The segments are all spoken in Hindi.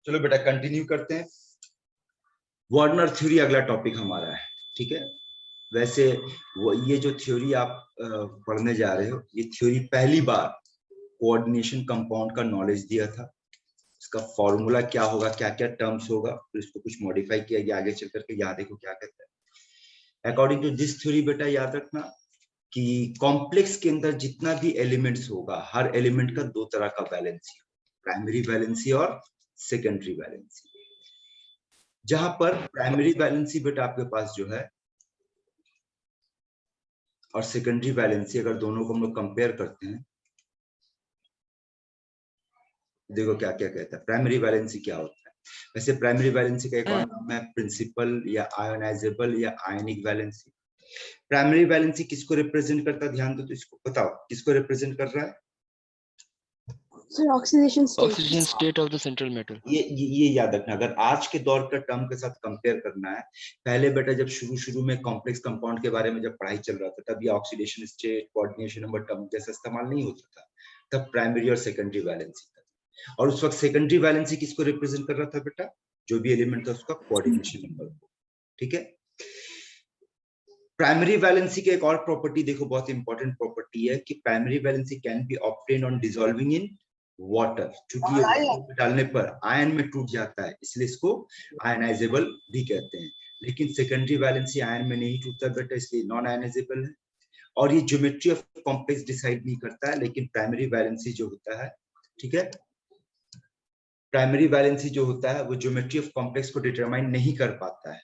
चलो बेटा कंटिन्यू करते हैं। वार्नर थ्योरी अगला टॉपिक हमारा है, ठीक है। वैसे वो ये जो थ्योरी आप पढ़ने जा रहे हो, ये थ्योरी पहली बार कोऑर्डिनेशन कंपाउंड का नॉलेज दिया था। इसका फॉर्मूला क्या होगा, क्या क्या टर्म्स होगा, फिर इसको कुछ मॉडिफाई किया गया आगे चल करके। यहाँ देखो क्या कहता है। अकॉर्डिंग टू दिस थ्योरी बेटा याद रखना कि कॉम्प्लेक्स के अंदर जितना भी एलिमेंट्स होगा, हर एलिमेंट का दो तरह का वैलेंसी, प्राइमरी वैलेंसी और सेकेंडरी वैलेंसी। जहां पर प्राइमरी वैलेंसी बेटा आपके पास जो है और सेकेंडरी वैलेंसी, अगर दोनों को हम लोग कंपेयर करते हैं, देखो क्या क्या कहता है। प्राइमरी वैलेंसी क्या होता है? वैसे प्राइमरी वैलेंसी का एक और नाम है प्रिंसिपल या आयोनाइजेबल या आयनिक वैलेंसी। प्राइमरी वैलेंसी किसको रिप्रेजेंट करता है? ध्यान दो तो इसको बताओ, किसको रिप्रेजेंट कर रहा है? Sir oxidation state of the central metal. ये याद रखना। अगर आज के दौर का टर्म के साथ कंपेयर करना है, पहले बेटा जब शुरू में कॉम्प्लेक्स कंपाउंड के बारे में जब पढ़ाई चल रहा था, तब ये oxidation state, coordination number term जैसा इस्तेमाल नहीं होता था। तब प्राइमरी और सेकेंडरी वैलेंसी था। और उस वक्त सेकेंडरी वैलेंसी किसको रिप्रेजेंट कर रहा था बेटा? जो भी एलिमेंट था उसका कोऑर्डिनेशन नंबर को, ठीक है। प्राइमरी वैलेंसी की एक और प्रॉपर्टी देखो, बहुत इंपॉर्टेंट प्रॉपर्टी है कि primary valency can be obtained on dissolving in water. चूंकि ये वाटर डालने पर आयन में टूट जाता है, इसलिए इसको आयनाइजेबल भी कहते हैं। लेकिन सेकेंडरी वैलेंसी आयन में नहीं टूटता बेटा, इसलिए नॉन आयनाइजेबल है। और ये ज्योमेट्री ऑफ कॉम्प्लेक्स डिसाइड नहीं करता है, लेकिन प्राइमरी वैलेंसी जो होता है, ठीक है, प्राइमरी वैलेंसी जो होता है वो ज्योमेट्री ऑफ कॉम्प्लेक्स को डिटरमाइन नहीं कर पाता है।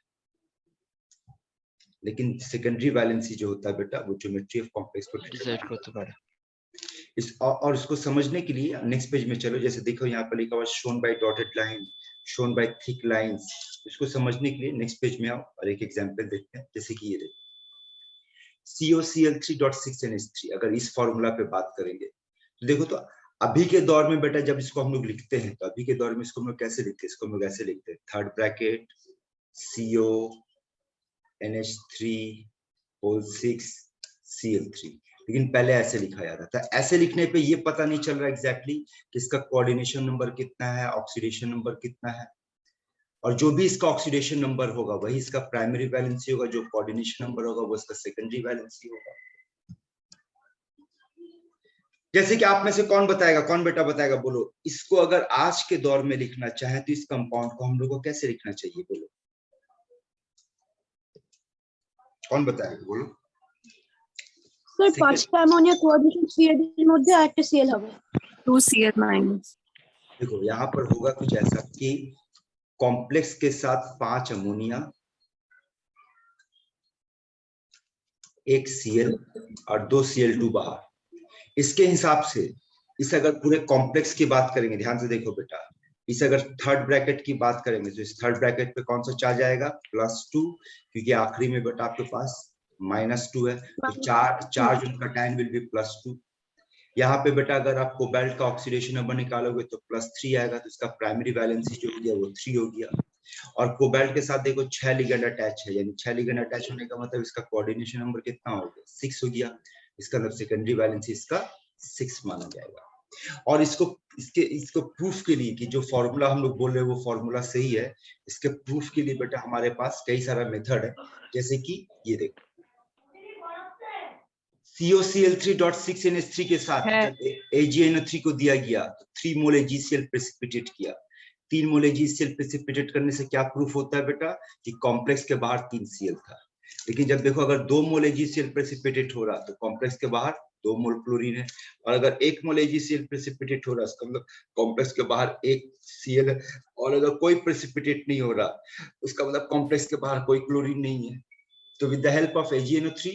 लेकिन सेकेंडरी वैलेंसी जो होता है बेटा, वो ज्योमेट्री ऑफ कॉम्प्लेक्स को डिसाइड करता है। और इसको समझने के लिए नेक्स्ट पेज में चलो। जैसे देखो यहाँ पर लिखा हुआ shown by dotted line, shown by thick lines. इसको समझने के लिए नेक्स्ट पेज में आओ और एक एग्जांपल देखते हैं। जैसे कि ये देखो COCl3.6NH3। अगर इस फॉर्मूला पे बात करेंगे तो देखो, तो अभी के दौर में बेटा जब इसको हम लोग लिखते हैं, तो अभी के दौर में इसको हम लोग कैसे लिखते हैं? इसको हम लोग ऐसे लिखते हैं, थर्ड ब्रैकेट CONH3(6)Cl3। लेकिन पहले ऐसे लिखा जाता था। ऐसे लिखने पे ये पता नहीं चल रहा एग्जैक्टली कि इसका कोऑर्डिनेशन नंबर कितना है, ऑक्सीडेशन नंबर कितना है। और जो भी इसका ऑक्सीडेशन नंबर होगा वही इसका प्राइमरी वैलेंसी होगा, जो कोऑर्डिनेशन नंबर होगा वो इसका सेकेंडरी वैलेंसी होगा। जैसे कि आप में से कौन बताएगा, कौन बेटा बताएगा, बोलो। इसको अगर आज के दौर में लिखना चाहे तो इस कंपाउंड को हम लोग को कैसे लिखना चाहिए, बोलो, कौन बताएगा, बोलो। স্যার পাঁচটা অ্যামোনিয়া কোঅর্ডিনেশন সিএল এর মধ্যে আরেকটা সিএল হবে 2Cl-। देखो यहाँ पर होगा कुछ ऐसा कि कॉम्प्लेक्स के साथ 5 अमोनिया, 1 Cl और 2 Cl2 बाहर। इसके हिसाब से इस अगर पूरे कॉम्प्लेक्स की बात करेंगे, ध्यान से देखो बेटा, इस अगर थर्ड ब्रैकेट की बात करेंगे तो इस थर्ड ब्रैकेट पे कौन सा चार्ज आएगा? +2, क्योंकि आखिरी में बेटा आपके पास -2 है, तो चार्ज उनका टाइम विल बी +2। यहाँ पे बेटा अगर आप कोबाल्ट का ऑक्सीडेशन नंबर निकालोगे तो +3 आएगा, तो इसका प्राइमरी वैलेंसी जो हो गया वो 3 हो गया। और कोबाल्ट के साथ देखो 6 लिगेंड अटैच है, यानी 6 लिगेंड अटैच होने का मतलब इसका कोऑर्डिनेशन नंबर कितना हो गया? 6 हो गया। इसका मतलब सेकेंडरी वैलेंसी इसका 6 माना जाएगा। और इसको प्रूफ के लिए कि जो फॉर्मूला हम लोग बोल रहे हैं वो फॉर्मूला सही है, इसके प्रूफ के लिए बेटा हमारे पास कई सारा मेथड है। जैसे कि ये देखो, COCl3.6NH3 के साथ जब AgNO3 को दिया गया तो 3 मोल AgCl प्रेसिपिटेट किया। 3 मोल AgCl प्रेसिपिटेट करने से क्या प्रूफ होता है बेटा? कि कॉम्प्लेक्स के बाहर 3 Cl था। लेकिन जब देखो अगर 2 मोल AgCl प्रेसिपिटेट हो रहा तो कॉम्प्लेक्स के बाहर 2 मोल क्लोरीन है। और अगर 1 मोल AgCl प्रेसिपिटेट हो रहा इसका मतलब कॉम्प्लेक्स के बाहर 1 Cl है। और अगर कोई प्रेसिपिटेट नहीं हो रहा उसका मतलब कॉम्प्लेक्स के बाहर कोई क्लोरीन नहीं है। तो with the help of AgNO3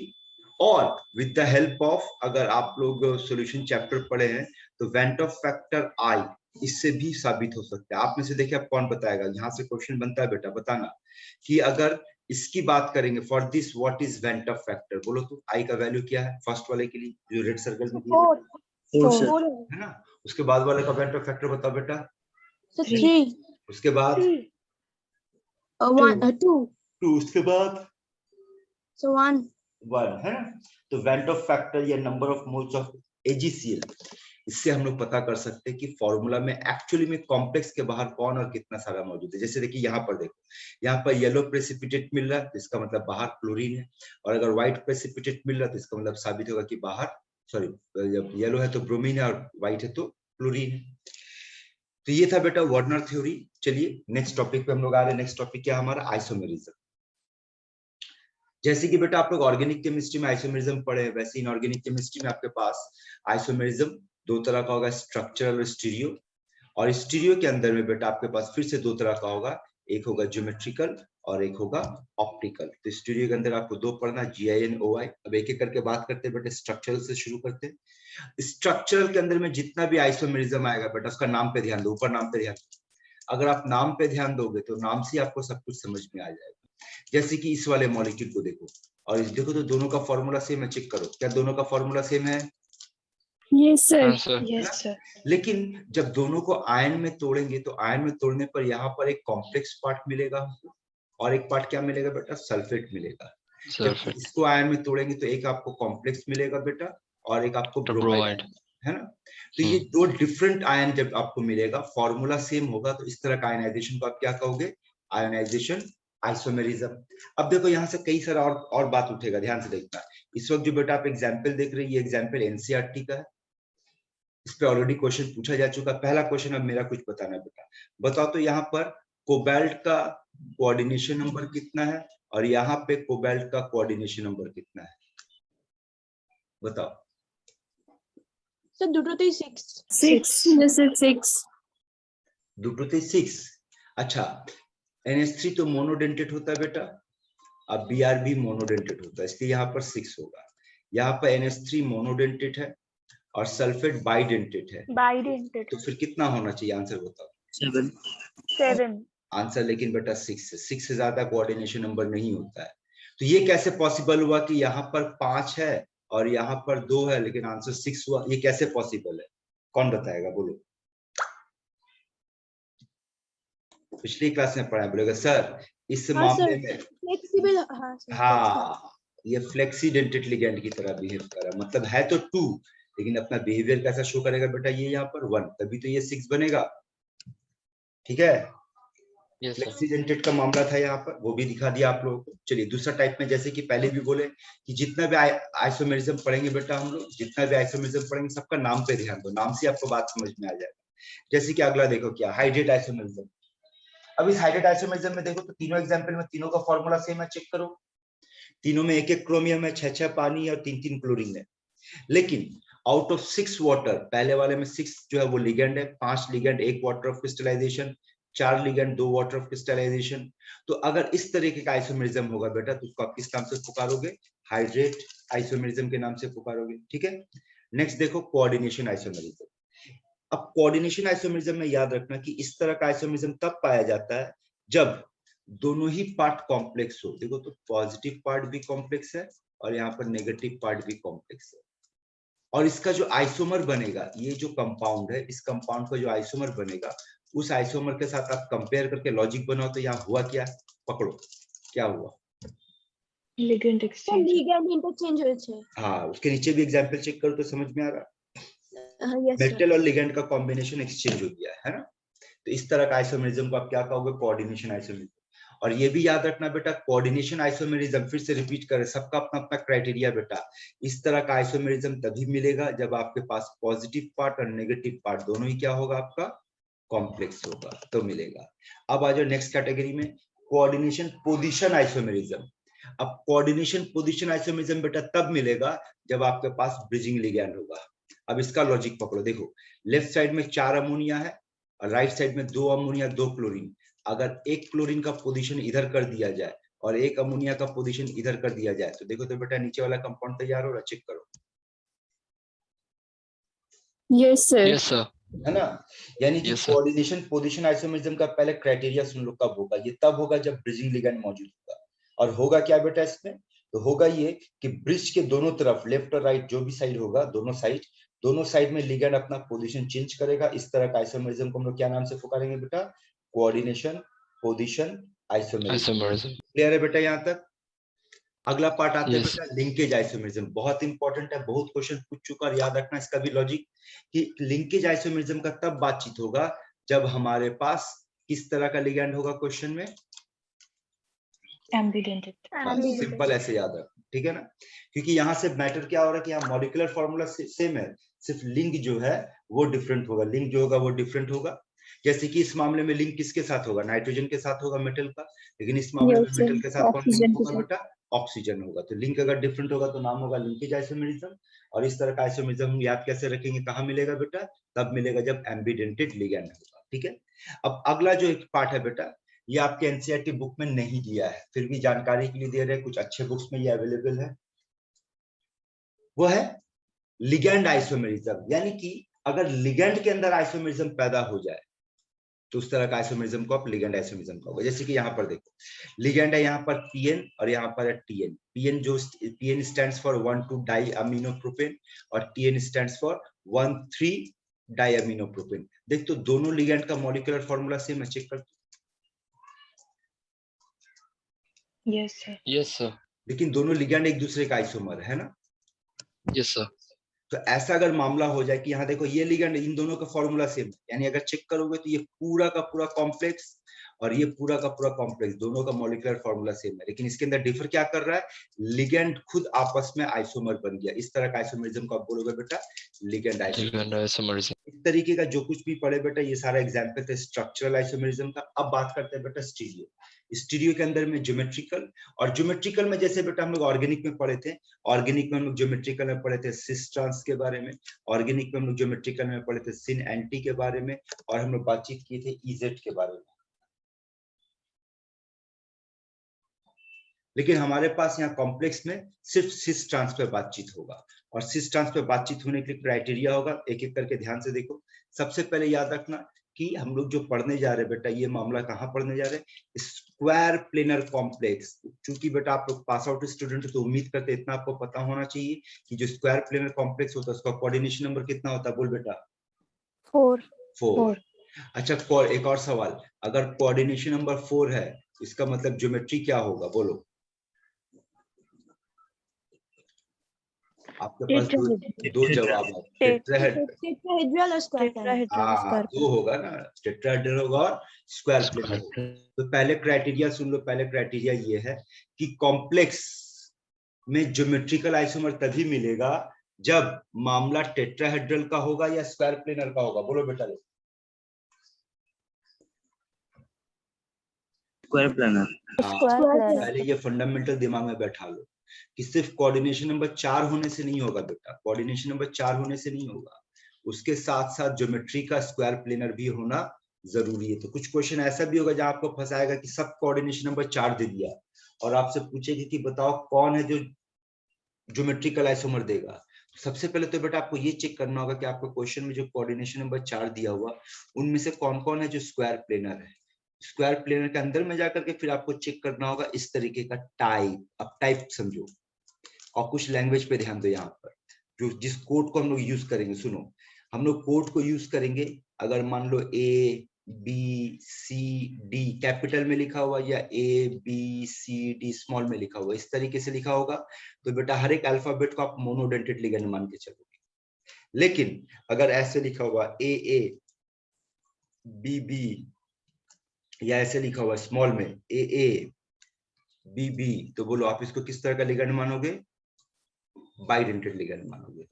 और विद द हेल्प ऑफ, अगर आप लोग सॉल्यूशन चैप्टर पढ़े हैं तो वेंट ऑफ फैक्टर I, इससे भी साबित हो सकता है। आप में से देखिए आप कौन बताएगा? यहाँ से क्वेश्चन बनता है बेटा, बताना कि अगर इसकी बात करेंगे for this what is went of factor, बोलो तो I का वैल्यू क्या है? फर्स्ट वाले के लिए जो रेड सर्कल में दिया है ना, उसके बाद वाले का वेंट ऑफ फैक्टर बताओ बेटा। 3 उसके बाद 1 2 2, उसके बाद 1 1 है ना। तो वेंट ऑफ फैक्टर या number of moles of AgCl इससे हम लोग पता कर सकते हैं कि फॉर्मूला में एक्चुअली में कॉम्प्लेक्स के बाहर कौन और कितना सारा मौजूद है। जैसे देखिए यहाँ पर देखो, यहाँ पर येलो प्रेसिपिटेट मिल रहा है तो इसका मतलब बाहर क्लोरीन है, और अगर व्हाइट प्रेसिपिटेट मिल रहा है तो इसका मतलब साबित होगा कि बाहर, सॉरी, जब येलो है तो ब्रोमीन है और व्हाइट है तो क्लोरीन है। तो ये था बेटा वार्नर थ्योरी। चलिए नेक्स्ट टॉपिक पे हम लोग आ रहे हैं। नेक्स्ट टॉपिक क्या हमारा, आइसोमेरिज्म। जैसे कि बेटा आप लोग ऑर्गेनिक केमिस्ट्री में आइसोमेरिज्म पढ़े हैं, वैसे इनऑर्गेनिक केमिस्ट्री में आपके पास आइसोमेरिज्म दो तरह का होगा, स्ट्रक्चरल और स्टीरियो। और स्टीरियो के अंदर में बेटा आपके पास फिर से दो तरह का होगा, एक होगा ज्योमेट्रिकल और एक होगा ऑप्टिकल। तो स्टीरियो के अंदर आपको दो पढ़ना, GINOI। अब एक एक करके बात करते हैं बेटा, स्ट्रक्चरल से शुरू करते हैं। स्ट्रक्चरल के अंदर में जितना भी आइसोमेरिज्म आएगा बेटा उसका नाम पे ध्यान दो, ऊपर नाम पे ध्यान दो। अगर आप नाम पे ध्यान दोगे तो नाम से आपको सब कुछ समझ में आ जाएगा। जैसे कि इस वाले मॉलिक्यूल को देखो और इस देखो तो दोनों का फॉर्मूला सेम है, चेक करो क्या दोनों का फॉर्मूला सेम है? यस हाँ सर। सर। sir. लेकिन जब दोनों को आयन में तोड़ेंगे तो आयन में तोड़ने पर यहाँ पर एक कॉम्प्लेक्स पार्ट मिलेगा हमको, और एक पार्ट क्या मिलेगा बेटा, सल्फेट मिलेगा। जब Sulfate. इसको आयन में तोड़ेंगे तो एक आपको कॉम्प्लेक्स मिलेगा बेटा और एक आपको The ब्रोमाइड, bromide. है ना। तो ये दो डिफरेंट आयन जब आपको मिलेगा, फॉर्मूला सेम होगा, तो इस तरह का आयनाइजेशन को आप क्या कहोगे, आयनाइजेशन, आइसोमेरिज्म। अब देखो यहाँ से कई सारा और बात उठेगा, ध्यान से देखना। इस वक्त जो बेटा आप एग्जाम्पल देख रहे हैं, ये एग्जाम्पल NCERT का है। इस पे ऑलरेडी क्वेश्चन पूछा जा चुका। पहला क्वेश्चन, अब मेरा कुछ बताना बेटा, बताओ तो यहाँ पर कोबाल्ट का कोऑर्डिनेशन नंबर कितना है और यहाँ पे कोबाल्ट का कोऑर्डिनेशन नंबर कितना है, बताओ। सर দুটো তেই 6। 6. Yes, sir, 6. दुटो थे 6। अच्छा, NH3 तो मोनोडेंटेट होता है बेटा, अब BR भी मोनोडेंटेट होता है, इसलिए यहाँ पर 6 होगा। यहाँ पर NH3 मोनोडेंटेट है और सल्फेट बाइडेंटेट है, बाइडेंटेड तो फिर कितना होना चाहिए, आंसर बताओ। 7। आंसर लेकिन बेटा 6 है, 6 से ज्यादा कोऑर्डिनेशन नंबर नहीं होता है। तो ये कैसे पॉसिबल हुआ कि यहाँ पर 5 है और यहाँ पर 2 है लेकिन आंसर 6 हुआ, ये कैसे पॉसिबल है, कौन बताएगा, बोलो। पिछली क्लास में पढ़ा, बोलेगा सर इस हाँ मामले सर, में, फ्लेक्सिबल। हाँ सर, हाँ, ये फ्लेक्सीडेंटेड लिगैंड की तरह बिहेव कर रहा है, मतलब है तो 2 लेकिन अपना बिहेवियर कैसा शो करेगा बेटा, ये यहाँ पर 1, तभी तो ये 6 बनेगा, ठीक है। Yes sir. फ्लेक्सीडेंटेड का मामला था यहाँ पर, वो भी दिखा दिया आप लोगों को। चलिए दूसरा टाइप में, जैसे कि पहले भी बोले कि जितना भी आइसोमेरिज्म पढ़ेंगे बेटा हम लोग, जितना भी आइसोमेरिज्म पढ़ेंगे सबका नाम पे ध्यान दो, नाम से आपको बात समझ में आ जाएगा। जैसे कि अगला देखो क्या, हाइड्रेट आइसोमेरिज्म। अब इस हाइड्रेट आइसोमेरिज्म में देखो तो तीनों एग्जाम्पल में तीनों का फॉर्मूला सेम है, चेक करो। तीनों में एक एक क्रोमियम है, 6 पानी और 3 क्लोरीन है। लेकिन आउट ऑफ 6 वाटर, पहले वाले में 6 जो है वो लिगेंड है, 5 ligand, 1 water of crystallization, 4 ligand, 2 water of crystallization. तो अगर इस तरीके का आइसोमेरिज्म होगा बेटा तो उसको आप किस नाम से पुकारोगे, हाइड्रेट आइसोमेरिज्म के नाम से पुकारोगे, ठीक है। नेक्स्ट देखो कोऑर्डिनेशन आइसोमेरिज्म। अब कोऑर्डिनेशन आइसोमेरिज्म में याद रखना कि इस तरह का आइसोमेरिज्म तब पाया जाता है जब दोनों ही पार्ट कॉम्प्लेक्स हो। देखो तो पॉजिटिव पार्ट भी कॉम्प्लेक्स है और यहाँ पर नेगेटिव पार्ट भी कॉम्प्लेक्स है, और इसका जो आइसोमर बनेगा, ये जो कंपाउंड है, इस कंपाउंड का जो आइसोमर बनेगा, उस आइसोमर के साथ आप कंपेयर करके लॉजिक बनाओ तो यहाँ हुआ क्या, पकड़ो क्या हुआ। Ligand exchange. লিগ্যান্ড ইন্টারচেঞ্জ হয়েছে। हाँ, उसके नीचे भी एग्जाम्पल चेक करो तो समझ में आ रहा, यस सर। मेटल और लिगेंड का कॉम्बिनेशन एक्सचेंज हो गया है ना। तो इस तरह का आइसोमेरिज्म को आप क्या कहोगे, कोऑर्डिनेशन आइसोमेरिज्म। और ये भी याद रखना बेटा, कोऑर्डिनेशन आइसोमेरिज्म, फिर से रिपीट करें, सबका अपना अपना क्राइटेरिया बेटा। इस तरह का आइसोमेरिज्म तभी मिलेगा जब आपके पास पॉजिटिव पार्ट और नेगेटिव पार्ट दोनों ही क्या होगा, आपका कॉम्प्लेक्स होगा, तो मिलेगा। अब आ जाओ नेक्स्ट कैटेगरी में, कोऑर्डिनेशन पोजीशन आइसोमेरिज्म। अब कोऑर्डिनेशन पोजीशन आइसोमेरिज्म बेटा तब मिलेगा जब आपके पास ब्रिजिंग लिगैंड होगा। अब इसका लॉजिक पकड़ो, देखो लेफ्ट साइड में 4 अमोनिया है और राइट साइड में 2 अमोनिया 2 क्लोरीन। अगर एक क्लोरीन का पोजीशन इधर कर दिया जाए और एक अमोनिया का पोजीशन इधर कर दिया जाए तो देखो तो बेटा नीचे वाला कंपाउंड तैयार हो रहा है, चेक करो। Yes sir. Yes sir. है ना। यानी कि Yes, sir. Coordination position isomerism का पहले क्राइटेरिया सुन लो कब होगा, ये तब होगा जब ब्रिजिंग लिगैंड मौजूद होगा। और होगा क्या बेटा इसमें, तो होगा ये कि ब्रिज के दोनों तरफ, लेफ्ट और राइट जो भी साइड होगा, दोनों साइड में लिगैंड अपना पोजीशन चेंज करेगा। इस तरह का आइसोमेरिज्म को हम लोग क्या नाम से पुकारेंगे बेटा, coordination position isomerism. Isomerism. Clear है बेटा यहाँ तक। अगला पार्ट आता है Yes. बेटा लिंकेज आइसोमेरिज्म, बहुत इंपॉर्टेंट है, बहुत क्वेश्चन पूछ चुका और याद रखना इसका भी लॉजिक कि लिंकेज आइसोमेरिज्म का तब बातचीत होगा जब हमारे पास किस तरह का लिगैंड होगा, क्वेश्चन में Ambident. सिंपल ऐसे याद रख, ठीक है ना, क्योंकि यहाँ से मैटर क्या हो रहा है कि यहाँ मॉलिक्यूलर फॉर्मूला सेम है, सिर्फ लिंक जो है वो डिफरेंट होगा, लिंक जो होगा वो डिफरेंट होगा। जैसे कि इस मामले में लिंक किसके साथ होगा, नाइट्रोजन के साथ होगा मेटल का, लेकिन इस मामले में मेटल के साथ कौन लिंक होगा बेटा, ऑक्सीजन होगा। तो लिंक अगर डिफरेंट होगा तो नाम होगा लिंकेज आइसोमेरिज्म। और इस तरह का आइसोमेरिज्म हम याद कैसे रखेंगे, कहाँ मिलेगा बेटा, तब मिलेगा जब एम्बिडेंटेड लिगैंड होगा, ठीक है। अब अगला जो एक पार्ट है बेटा, ये आपके एनसीईआरटी बुक में नहीं दिया है, फिर भी जानकारी के लिए दे रहे हैं, कुछ अच्छे बुक्स में ये अवेलेबल है, वो है लिगैंड आइसोमेरिज्म। यानी कि अगर लिगैंड के अंदर आइसोमेरिज्म पैदा हो जाए तो उस तरह का आइसोमेरिज्म को आप लिगैंड आइसोमेरिज्म कहोगे। जैसे कि यहाँ पर देखो लिगैंड है, यहाँ पर पीएन और यहाँ पर है टीएन। पीएन जो PN stands for 1,2 di amino propane और TN stands for 1,3 di amino propane. देख तो दोनों लिगैंड का मॉलिक्यूलर फॉर्मूला सेम है, चेक कर। Yes, sir. Yes, sir. लेकिन दोनों लिगैंड एक दूसरे का आइसोमर है ना। Yes, sir. तो ऐसा अगर मामला हो जाए कि यहाँ देखो ये लिगैंड इन दोनों का फॉर्मूला सेम है, यानी अगर चेक करोगे तो ये पूरा का पूरा कॉम्प्लेक्स और ये पूरा का पूरा कॉम्प्लेक्स दोनों का मॉलिक्यूलर फॉर्मूला सेम है, लेकिन इसके अंदर डिफर क्या कर रहा है, लिगैंड खुद आपस में आइसोमर बन गया। इस तरह का आइसोमरिज्म को आप बोलोगे बेटा लिगैंड आइसोमर। Ligand isomerism. इस तरीके का जो कुछ भी पढ़े बेटा ये सारा एग्जाम्पल थे स्ट्रक्चरल आइसोमरिज्म का। अब बात करते हैं बेटा स्टीरियो। स्टीरियो के अंदर में ज्योमेट्रिकल, और ज्योमेट्रिकल में जैसे बेटा हम लोग ऑर्गेनिक में पढ़े थे, ऑर्गेनिक में हम लोग ज्योमेट्रिकल में पढ़े थे सिस ट्रांस के बारे में, ऑर्गेनिक में हम लोग ज्योमेट्रिकल में पढ़े थे सिन एंटी के बारे में, और हम लोग बातचीत किए थे इजेड के बारे में। लेकिन हमारे पास यहाँ कॉम्प्लेक्स में सिर्फ सिस ट्रांस पे बातचीत होगा, और सिस ट्रांस पे बातचीत होने के लिए क्राइटेरिया होगा, एक एक करके ध्यान से देखो। सबसे पहले याद रखना कि हम लोग जो पढ़ने जा रहे हैं बेटा, ये मामला कहाँ पढ़ने जा रहे हैं, स्क्वायर प्लेनर कॉम्प्लेक्स। चूंकि बेटा आप लोग पास आउट स्टूडेंट तो उम्मीद करते हैं इतना आपको पता होना चाहिए कि जो स्क्वायर प्लेनर कॉम्प्लेक्स होता है उसका कोऑर्डिनेशन नंबर कितना होता है, बोल बेटा 4। अच्छा एक और सवाल, अगर कोऑर्डिनेशन नंबर 4 है इसका मतलब ज्योमेट्री क्या होगा, बोलो। आपके पास दो जवाब है, टेट्राहेड्रल और स्क्वायर। हाँ दो होगा ना, टेट्राहेड्रल होगा और स्क्वायर प्लेनर होगा। तो पहले क्राइटेरिया सुन लो, पहले क्राइटेरिया ये है कि कॉम्प्लेक्स में ज्योमेट्रिकल आइसोमर तभी मिलेगा जब मामला टेट्राहेड्रल का होगा या स्क्वायर प्लेनर का होगा, बोलो बेटा। Square planar. पहले ये फंडामेंटल दिमाग में बैठा लो कि सिर्फ कोऑर्डिनेशन नंबर 4 होने से नहीं होगा बेटा, कोऑर्डिनेशन नंबर 4 होने से नहीं होगा, उसके साथ साथ ज्योमेट्री का स्क्वायर प्लेनर भी होना जरूरी है। तो कुछ क्वेश्चन ऐसा भी होगा जहां आपको फंसाएगा कि सब कोऑर्डिनेशन नंबर 4 दे दिया और आपसे पूछेगी कि बताओ कौन है जो ज्योमेट्रिकल आइसोमर देगा। सबसे पहले तो बेटा आपको ये चेक करना होगा कि आपको क्वेश्चन में जो कोऑर्डिनेशन नंबर 4 दिया हुआ उनमें से कौन कौन है जो स्क्वायर प्लेनर है। स्क्वायर प्लेनर के अंदर में जाकर के फिर आपको चेक करना होगा इस तरीके का टाइप। अब टाइप समझो और कुछ लैंग्वेज पे ध्यान दो। यहाँ पर जो जिस कोड को हम लोग यूज करेंगे, सुनो, हम लोग कोड को यूज करेंगे अगर मान लो ABCD कैपिटल में लिखा हुआ या ABCD स्मॉल में लिखा हुआ, इस तरीके से लिखा होगा तो बेटा हर एक अल्फाबेट को आप मोनोडेंटेड लिगेंड मान के चलोगे। लेकिन अगर ऐसे लिखा हुआ AABB या ऐसे लिखा हुआ स्मॉल में AABB, तो बोलो आप इसको किस तरह का लिगेंड मानोगे, बाइडेंटेड लिगेंड मानोगे।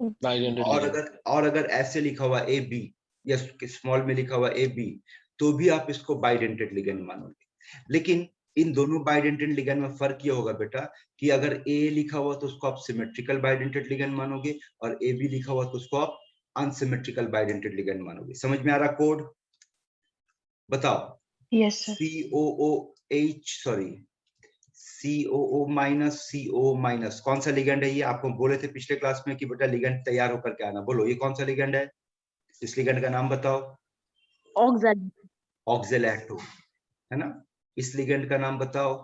और अगर ऐसे लिखा हुआ AB या स्मॉल में लिखा हुआ AB तो भी आप इसको बाइडेंटेड लिगेंड मानोगे। लेकिन इन दोनों बाइडेंटेड लिगेंड में फर्क ये होगा बेटा कि अगर A लिखा हुआ तो उसको आप सिमेट्रिकल बाइडेंटेड लिगेंड मानोगे और AB लिखा हुआ तो उसको आप अनसिमेट्रिकल बाइडेंटेड लिगेंड मानोगे। समझ में आ रहा कोड, बताओ। Yes, sir. COO minus CO minus कौन सा लिगेंड है ये? आपको बोले थे पिछले क्लास में कि बेटा लिगेंड तैयार होकर के आना। बोलो ये कौन सा लिगेंड है? इस लिगेंड का नाम बताओ। ऑक्सैलेटो, है ना? इस लिगेंड का नाम बताओ।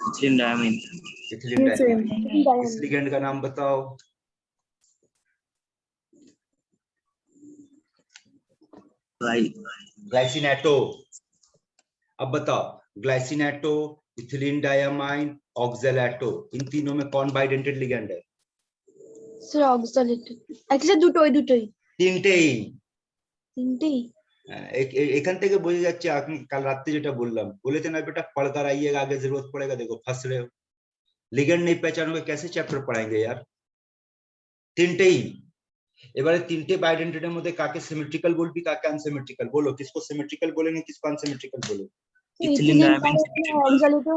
Ethylene diamine. इस लिगेंड का नाम बताओ। ग्लाइसिनेटो। अब बताओ ग्लाइसिनेटो, इथिलीन डायमाइन, ऑक्सैलेटो, इन तीनों में कौन बाइडेंटेड लिगैंड है? স্যার অক্সালেট অ্যাকচুয়ালি দুটোই তিনটেই। তিনটেই এখান থেকে বোঝা যাচ্ছে আপনি কাল রাত্রে যেটা বললাম, বলেতে না बेटा पढ़कर आइएगा आगे जरूरत पड़ेगा, देखो फंस रहे हो, लिगेंड नहीं पहचानोगे कैसे चैप्टर पढ़ाएंगे यार। তিনটেই, এবারে তিনটে বাইডেন্টেডের মধ্যে কাকে সিমেট্রিক্যাল বলবি কাকে আনসিমেট্রিক্যাল, বলো किसको सिमेट्रिकल बोलेंगे किसको अनसिमेट्रिकल बोलेंगे? Ethylene diamine oxalato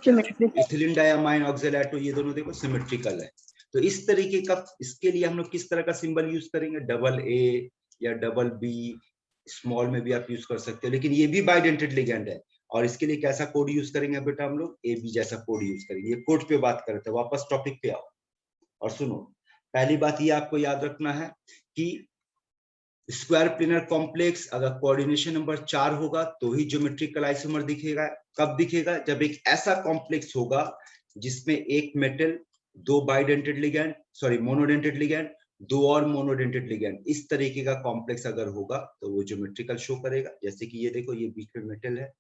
symmetric ethylene diamine oxalato ये दोनों देखो सिमेट्रिकल है। तो इस तरीके का, इसके लिए हम लोग किस तरह का सिंबल यूज करेंगे? डबल ए या डबल बी, स्मॉल में भी आप यूज कर सकते हो, लेकिन ये भी बाइडेंटेड लिगैंड है। और इसके लिए कैसा कोड यूज करेंगे बेटा? हम लोग ए बी जैसा कोड यूज करेंगे। ये कोड पे बात करते हैं, वापस टॉपिक पे आओ और सुनो। पहली बात ये आपको याद रखना है कि स्क्वायर प्लेनर कॉम्प्लेक्स अगर कोऑर्डिनेशन नंबर 4 होगा तो ही ज्योमेट्रिकल आइसोमर दिखेगा। कब दिखेगा? जब एक ऐसा कॉम्प्लेक्स होगा जिसमें एक मेटल, दो bidentate ligand, sorry monodentate ligand, दो और मोनोडेंटेड लिगैंड, इस तरीके का कॉम्प्लेक्स अगर होगा तो वो ज्योमेट्रिकल शो करेगा। जैसे कि ये देखो, ये बीच में मेटल है,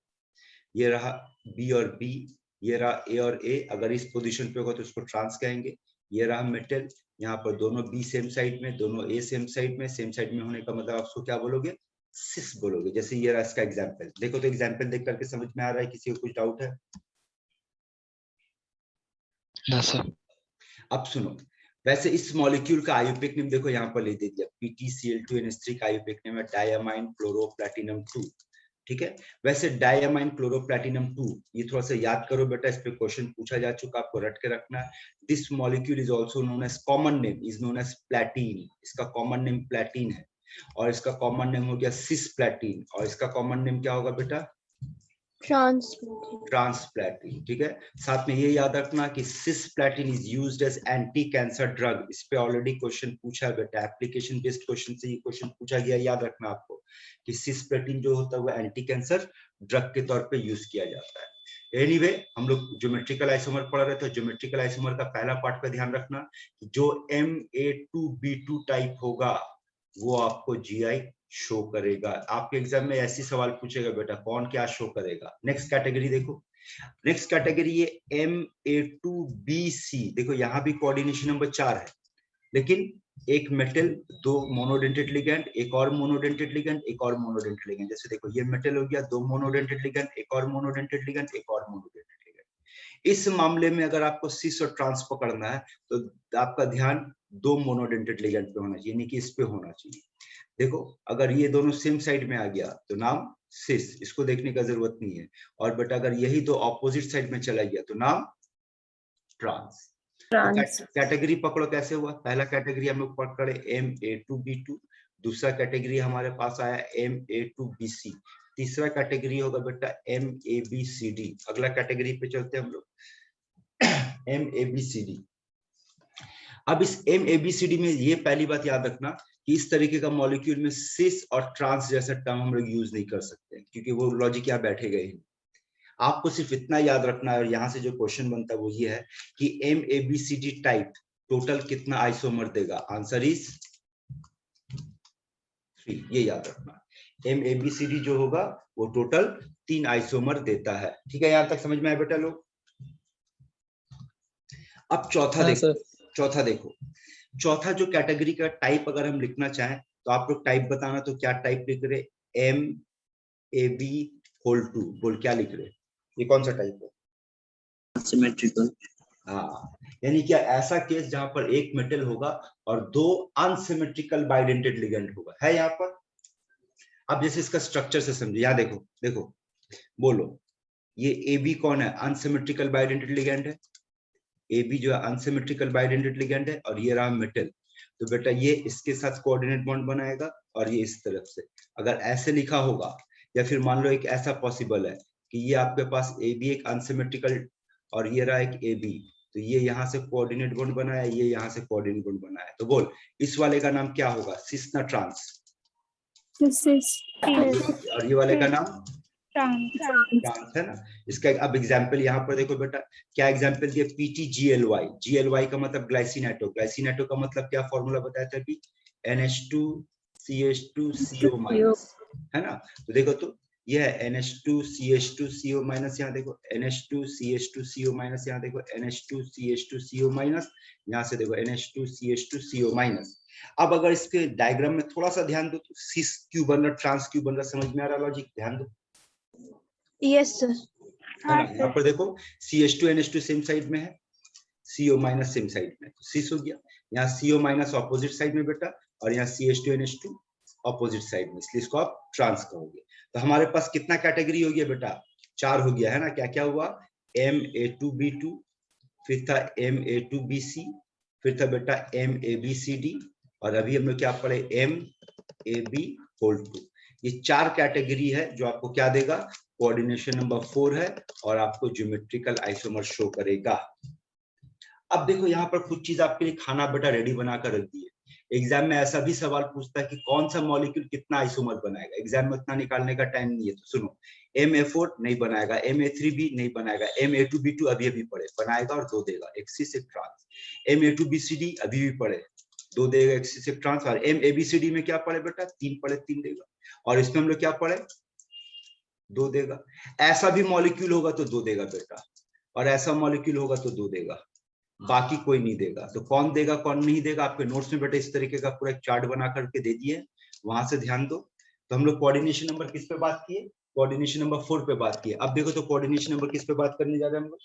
ये रहा बी और बी, ये रहा ए और ए, अगर इस पोजीशन पे होगा तो इसको ट्रांस कहेंगे। ये रहा मेटल, यहाँ पर दोनों बी सेम साइड में, दोनों ए सेम साइड में होने का मतलब आप उसको क्या बोलोगे? सिस बोलोगे। जैसे ये रहा इसका एग्जाम्पल, देखो तो एग्जाम्पल देख करके समझ में आ रहा है? किसी को कुछ डाउट है? ना सर। अब सुनो, वैसे इस मॉलिक्यूल का आयुपेक नेम देखो यहाँ पर ले दे दिया, PtCl2NH3 का आयुपेक नेम है डायमाइन क्लोरोप्लैटिनम 2। ठीक है, वैसे डायमाइन क्लोरोप्लैटिनम 2 ये थोड़ा सा याद करो बेटा, इस पे क्वेश्चन पूछा जा चुका, आपको रट के रखना है। This molecule is also known as, common name is known as platin. इसका कॉमन नेम प्लैटीन है, और इसका कॉमन नेम हो गया सिस प्लैटीन, और इसका कॉमन नेम क्या होगा बेटा? ट्रांसप्लैटीन। ठीक है, साथ में ये याद रखना कि cisplatin is used as anti cancer drug. इस पे ऑलरेडी क्वेश्चन पूछा है बेटा, एप्लीकेशन बेस्ड क्वेश्चन से ये क्वेश्चन पूछा गया, याद रखना आपको कि सिस्प्लैटिन जो होता है वो एंटी कैंसर ड्रग के तौर पे यूज किया जाता है। एनीवे, हम लोग ज्योमेट्रिकल आइसोमर पढ़ रहे थे, ज्योमेट्रिकल आइसोमर का पहला पार्ट पे ध्यान रखना कि जो Ma2B2 टाइप होगा वो आपको GI शो करेगा। आपके एग्जाम में ऐसी सवाल पूछेगा बेटा, कौन क्या शो करेगा। नेक्स्ट कैटेगरी देखो, नेक्स्ट कैटेगरी ये Ma2BC। देखो यहाँ भी कोऑर्डिनेशन नंबर 4 है, लेकिन एक मेटल, दो मोनोडेंटेड लिगैंड, एक और मोनोडेंटेड लिगैंड, एक और मोनोडेंटेड लिगैंड। जैसे देखो ये मेटल हो गया, दो मोनोडेंटेड लिगैंड, एक और मोनोडेंटेड लिगैंड, एक और मोनोडेंटेड लिगैंड। इस मामले में अगर आपको सिस और ट्रांस पकड़ना है तो आपका ध्यान दो मोनोडेंटेड लिगैंड पे होना चाहिए, यानी कि इस पे होना चाहिए। देखो अगर ये दोनों सेम साइड में आ गया तो नाम सिस, इसको देखने का जरूरत नहीं है। और बेटा अगर यही दो ऑपोजिट साइड में चला गया तो नाम ट्रांस। कैटेगरी पकड़ो कैसे हुआ। पहला कैटेगरी हम लोग पकड़े Ma2B2, दूसरा कैटेगरी हमारे पास आया Ma2BC, तीसरा कैटेगरी होगा बेटा MABCD। अगला कैटेगरी पे चलते हैं हम लोग, MABCD। अब इस MABCD में ये पहली बात याद रखना कि इस तरीके का मॉलिक्यूल में सिस और ट्रांस जैसा टर्म हम लोग यूज नहीं कर सकते, क्योंकि वो लॉजिक यहाँ बैठे गए हैं। आपको सिर्फ इतना याद रखना है, और यहाँ से जो क्वेश्चन बनता है वो ये है कि MABCD टाइप टोटल कितना आइसोमर देगा? Answer is 3। ये याद रखना, MABCD जो होगा वो टोटल 3 आइसोमर देता है। ठीक है, यहाँ तक समझ में आया बेटा लोग? अब चौथा देखो, चौथा जो कैटेगरी का टाइप अगर हम लिखना चाहें तो आप लोग टाइप बताना, तो क्या टाइप लिख रहे? MAB2। बोल क्या लिख रहे? ये कौन सा टाइप है? सिमेट्रिकल। हाँ, यानी क्या ऐसा केस जहां पर एक मेटल होगा और दो अनसिमेट्रिकल बाइडेंटेड लिगैंड होगा, है यहाँ पर। अब जैसे इसका स्ट्रक्चर से समझे, यहाँ देखो देखो, बोलो ये AB कौन है? अनसिमेट्रिकल बाइडेंटेड लिगैंड है। AB जो है अनसिमेट्रिकल बाइडेंटेड लिगैंड है, और ये रहा मेटल। तो बेटा ये इसके साथ कोऑर्डिनेट बॉन्ड बनाएगा, और ये इस तरफ से। अगर ऐसे लिखा होगा, या फिर मान लो एक ऐसा पॉसिबल है कि ये आपके पास AB एक अनसिमेट्रिकल और ये रहा एक AB, तो ये यहाँ से कोऑर्डिनेट बॉन्ड बनाया, ये यहाँ से कोऑर्डिनेट बॉन्ड बनाया। तो बोल इस वाले का नाम क्या होगा? सिस ना ट्रांस? और ये वाले का नाम ट्रांस है ना। इसका अब एग्जांपल यहाँ पर देखो बेटा, क्या एग्जांपल दिया? PTGLY। GLY का मतलब ग्लाइसिनेटो। ग्लाइसिनेटो का मतलब क्या फॉर्मूला बताया था अभी? NH2CH2CO- है ना। तो देखो तो ये है NH2CH2CO माइनस, यहाँ देखो NH2CH2CO माइनस, यहाँ देखो NH2CH2CO माइनस, यहाँ से देखो NH2CH2CO माइनस। अब अगर इसके डायग्राम में थोड़ा सा ध्यान दो तो सिस क्यों बन रहा, ट्रांस क्यों बन रहा, समझ में आ रहा लॉजिक? ध्यान दो। Yes sir. है ना, यहाँ पर देखो CH2 NH2 सेम साइड में है, CO माइनस सेम साइड में, तो सिस हो गया। यहाँ CO माइनस ऑपोजिट साइड में बेटा, और यहाँ CH2 NH2 ऑपोजिट साइड में, इसलिए इसको आप ट्रांस कहोगे। तो हमारे पास कितना कैटेगरी हो गया बेटा? 4 हो गया है ना। क्या क्या हुआ? Ma2B2, फिर था Ma2BC, फिर था बेटा MABCD, और अभी हम लोग क्या पढ़े? MAB2। ये 4 कैटेगरी है जो आपको क्या देगा? कोऑर्डिनेशन नंबर 4 है, और आपको ज्योमेट्रिकल आइसोमर शो करेगा। अब देखो यहाँ पर कुछ चीज आपके लिए खाना बेटा रेडी बनाकर रख दी है। एग्जाम में ऐसा भी सवाल पूछता है कि कौन सा मॉलिक्यूल कितना आइसोमर बनाएगा। एग्जाम में उतना निकालने का टाइम नहीं है, तो सुनो, Ma4 नहीं बनाएगा, Ma3B नहीं बनाएगा, Ma2B2 अभी अभी पढ़े, बनाएगा और 2 देगा, एक सिस एक ट्रांस। Ma2BCD अभी भी पढ़े, 2 देगा, एक सिस एक ट्रांस। और MABCD में क्या पढ़े बेटा? 3 पढ़े, 3 देगा। और इसमें हम लोग क्या पढ़े? 2 देगा। ऐसा भी मॉलिक्यूल होगा तो 2 देगा बेटा, और ऐसा मॉलिक्यूल होगा तो 2 देगा, बाकी कोई नहीं देगा। तो कौन देगा कौन नहीं देगा आपके नोट्स में बेटा इस तरीके का पूरा एक चार्ट बना करके दे दिए, वहां से ध्यान दो। तो हम लोग कोऑर्डिनेशन नंबर किस पे बात किए? कोऑर्डिनेशन नंबर 4 पे बात किए। अब देखो तो कोऑर्डिनेशन नंबर किस पे बात करने जा रहे हैं हम लोग?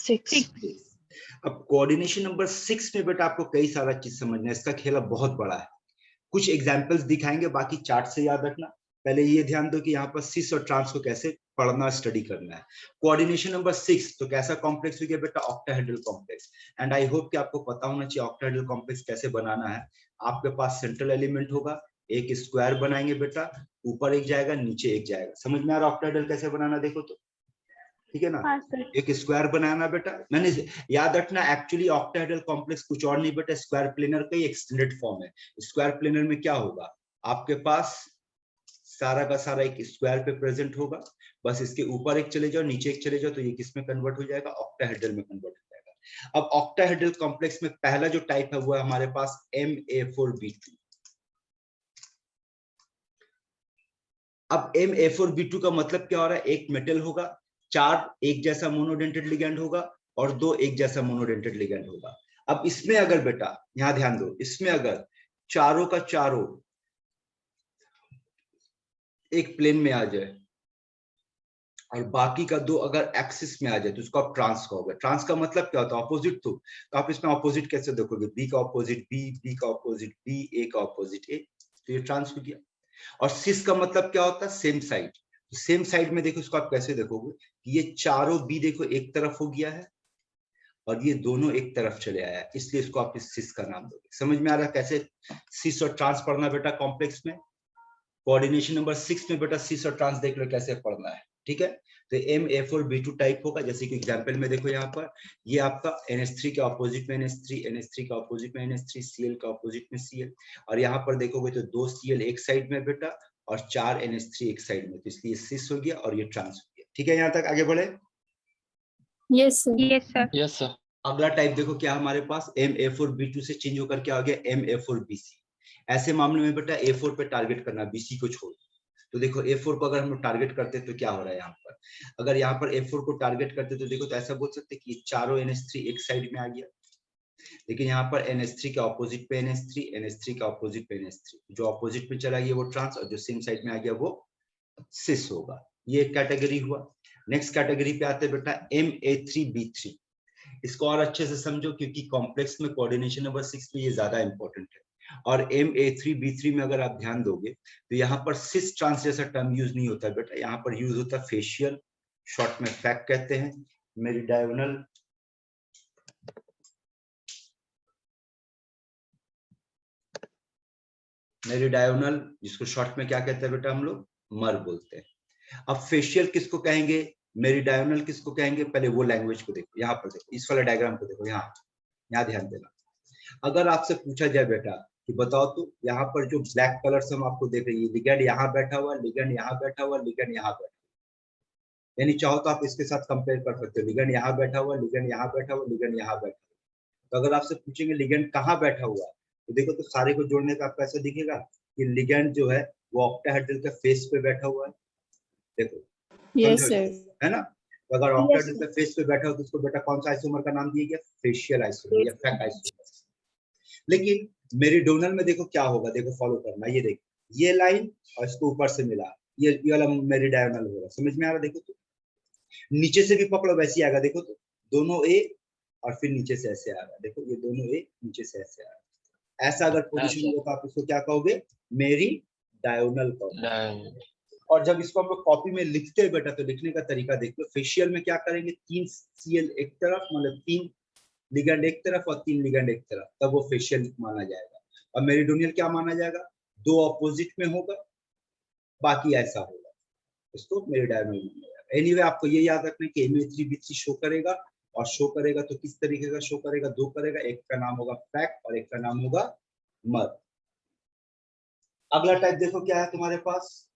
6। अब कोऑर्डिनेशन नंबर 6 में बेटा आपको कई सारा चीज समझना है, इसका खेला बहुत बड़ा है। कुछ एग्जाम्पल्स दिखाएंगे, बाकी चार्ट से याद रखना। पहले ये ध्यान दो कि यहाँ पर सिस और ट्रांस को कैसे पढ़ना, स्टडी करना है। कोऑर्डिनेशन नंबर 6 तो कैसा कॉम्प्लेक्स हो गया बेटा? Octahedral complex. And I hope कि आपको पता होना चाहिए ऑक्टाहेड्रल कॉम्प्लेक्स कैसे बनाना है। आपके पास सेंट्रल एलिमेंट होगा, एक स्क्वायर बनाएंगे बेटा, ऊपर एक जाएगा नीचे एक जाएगा। समझ में आ रहा ऑक्टाहेड्रल कैसे बनाना? देखो तो, ठीक है ना। एक स्क्वायर बनाना बेटा, मैंने याद रखना एक्चुअली ऑक्टाहेड्रल कॉम्प्लेक्स कुछ और नहीं बेटा, स्क्वायर प्लेनर का ही एक्सटेंडेड फॉर्म है। स्क्वायर प्लेनर में क्या होगा? आपके पास सारा का सारा एक स्क्वायर पे प्रेजेंट होगा, बस इसके ऊपर एक चले जाओ नीचे एक चले जाओ तो ये किस में कन्वर्ट हो जाएगा? ऑक्टाहेड्रल में कन्वर्ट हो जाएगा। अब ऑक्टाहेड्रल कॉम्प्लेक्स में पहला जो टाइप है वो है हमारे पास Ma4B2। अब Ma4B2 का मतलब क्या हो रहा है? एक मेटल होगा, 4 एक जैसा मोनोडेंटेड लिगैंड होगा, और 2 एक जैसा मोनोडेंटेड लिगैंड होगा। अब इसमें अगर बेटा यहां ध्यान दो, इसमें अगर चारों का चारों एक प्लेन में आ जाए और बाकी का 2 अगर एक्सिस में आ जाए तो उसको आप ट्रांस कहोगे। ट्रांस का मतलब क्या होता है? ऑपोजिट। तो आप इसमें ऑपोजिट कैसे देखोगे? बी का ऑपोजिट बी, बी का ऑपोजिट बी, ए का ऑपोजिट ए, तो ये ट्रांस हो गया। और सिस का मतलब क्या होता है? Same side. तो सेम साइड में देखो इसको आप कैसे देखोगे कि ये चारों बी देखो एक तरफ हो गया है और ये दोनों एक तरफ चले आया है, इसलिए इसको आप इस सिस का नाम दोगे। समझ में आ रहा है कैसे सिस और ट्रांस पढ़ना बेटा कॉम्प्लेक्स में? कोऑर्डिनेशन नंबर 6 में बेटा सिस और ट्रांस देख लो कैसे पढ़ना है, ठीक है। तो Ma4B2 टाइप होगा, जैसे कि एग्जांपल में देखो यहाँ पर ये आपका NH3 के ऑपोजिट में NH3, NH3 का ऑपोजिट में NH3, Cl का ऑपोजिट में Cl, और यहाँ पर देखोगे तो 2 Cl एक साइड में बेटा और 4 NH3 एक साइड में, तो इसलिए सिस हो गया और ये ट्रांस हो गया। ठीक है, यहाँ तक आगे बढ़े? Yes sir. Yes, sir. अगला टाइप देखो क्या हमारे पास Ma4B2 से चेंज होकर क्या आ गया? Ma4BC। ऐसे मामले में बेटा A4 पे टारगेट करना, BC को छोड़। तो देखो A4 को अगर हम लोग टारगेट करते तो क्या हो रहा है यहाँ पर? अगर यहाँ पर A4 को टारगेट करते तो देखो तो ऐसा बोल सकते कि ये चारों NH3 एक साइड में आ गया, लेकिन यहाँ पर NH3 के ऑपोजिट पे NH3, NH3 के ऑपोजिट पे NH3, जो ऑपोजिट में चला गया वो ट्रांस और जो सेम साइड में आ गया वो सिस होगा। ये एक कैटेगरी हुआ। नेक्स्ट कैटेगरी पे आते हैं बेटा Ma3B3। इसको और अच्छे से समझो क्योंकि कॉम्प्लेक्स में कोऑर्डिनेशन नंबर 6 में ये ज्यादा इंपॉर्टेंट है। और Ma3B3 में अगर आप ध्यान दोगे तो यहाँ पर सिस ट्रांस जैसा टर्म यूज नहीं होता बेटा, यहाँ पर यूज होता है फेशियल, शॉर्ट में फैक कहते हैं, मेरिडायगोनल, मेरिडायगोनल जिसको शॉर्ट में क्या कहते हैं बेटा हम लोग? मर बोलते हैं। अब फेशियल किसको कहेंगे, मेरिडायगोनल किसको कहेंगे? पहले वो लैंग्वेज को देखो, यहाँ पर देखो, इस वाले डायग्राम को देखो, यहाँ ध्यान देना। अगर आपसे पूछा जाए बेटा कि बताओ तो यहाँ पर जो ब्लैक कलर से हम आपको देख रहे हैं, लिगैंड यहाँ बैठा हुआ, लिगैंड यहाँ बैठा हुआ, लिगैंड यहाँ बैठा हुआ, यानी चाहो तो आप इसके साथ कंपेयर कर सकते हो, लिगैंड यहाँ बैठा हुआ, लिगैंड यहाँ बैठा हुआ, लिगैंड यहाँ बैठा हुआ। तो अगर आपसे पूछेंगे लिगैंड कहाँ बैठा हुआ, तो देखो तो सारे को जोड़ने का आपको ऐसा दिखेगा कि लिगैंड जो है वो ऑक्टाहेड्रल के फेस पे बैठा हुआ है, देखो यस समझो, सर। है ना। तो अगर ऑक्टाहेड्रल के फेस पे बैठा हो तो उसको बेटा कौन सा आइसोमर का नाम दिया गया, फेशियल आइसोमर या फैक आइसोमर। लेकिन मेरिडोनल में देखो क्या होगा, देखो फॉलो करना, ये देखो ये लाइन और इसको ऊपर से मिला, ये वाला मेरिडायनल हो रहा, समझ में आ रहा, देखो तो नीचे से भी पकड़ो वैसे आएगा, देखो तो दोनों ए और फिर नीचे से ऐसे आ रहा है, देखो ये दोनों ए नीचे से ऐसे आ रहा है। ऐसा अगर पोजीशन होगा तो आप इसको क्या कहोगे, मेरी डायगोनल कहोगे। और जब इसको हम लोग कॉपी में लिखते हैं बेटा तो लिखने का तरीका देख लो। फेशियल में क्या करेंगे, 3 सीएल एक तरफ, मतलब 3 लिगेंड एक तरफ और 3 लिगेंड एक तरफ, तब वो फेशियल माना जाएगा। और मेरिडोनियल क्या माना जाएगा, 2 ऑपोजिट में होगा, बाकी ऐसा होगा, इसको मेरिडायगोनल माना जाएगा। एनीवे आपको ये याद रखना है कि MA3B3 शो करेगा, और शो करेगा तो किस तरीके का शो करेगा, 2 करेगा, एक का नाम होगा फैक और एक का नाम होगा मर। अगला टाइप देखो क्या है तुम्हारे पास,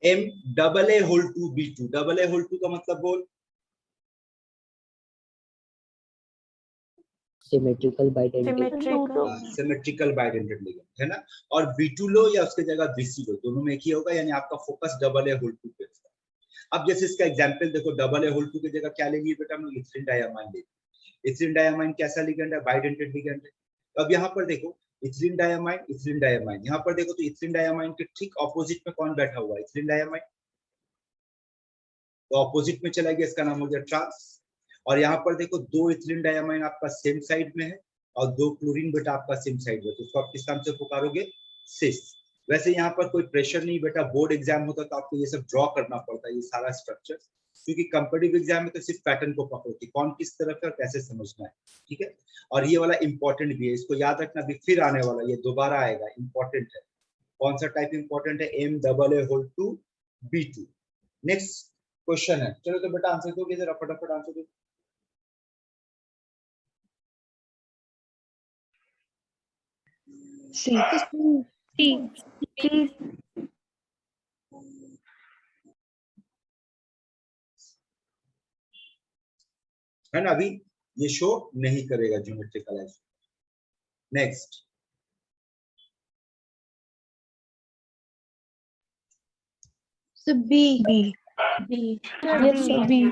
MAA2B2। AA2 का मतलब बोल, symmetrical bidentate. Symmetrical bidentate ligand, है ना। और B2 लो या उसके जगह BC लो, दोनों में एक ही होगा, यानी आपका फोकस AA2 पे होगा। अब जैसे इसका एग्जांपल देखो, AA2 की जगह क्या लेंगे बेटा, हम लोग इथिलीन डायमाइन लेंगे। इथिलीन डायमाइन कैसा लिगेंड है, बाइडेंटेड लिगेंड है। अब यहाँ पर देखो इथिलीन डायमाइन, यहाँ पर देखो तो इथिलीन डायमाइन के ठीक ऑपोजिट में कौन बैठा हुआ है, इथिलीन डायमाइन, तो ऑपोजिट में चला गया, इसका नाम हो गया ट्रांस। और यहाँ पर देखो 2 इथिलीन डायमाइन आपका सेम साइड में है और 2 क्लोरीन बेटा आपका सेम साइड में, तो इसको आप किस नाम से पुकारोगे, सिस। वैसे यहाँ पर कोई प्रेशर नहीं बेटा, बोर्ड एग्जाम होता तो आपको ये सब ड्रॉ करना पड़ता है, ये सारा स्ट्रक्चर, क्योंकि कंपेटिटिव एग्जाम में तो सिर्फ पैटर्न को पकड़ो कि कौन किस तरफ है और कैसे समझना है, ठीक है। और ये वाला इंपॉर्टेंट भी है, इसको याद रखना, अभी फिर आने वाला, ये दोबारा आएगा, इंपॉर्टेंट है। कौन सा टाइप इंपॉर्टेंट है, MAA2B2। नेक्स्ट क्वेश्चन है, चलो तो बेटा आंसर दोगे जरा, फटाफट आंसर दो। C. C. है ना, अभी ये शो नहीं करेगा geometrical isomer. Next B. B. Yes sir, B.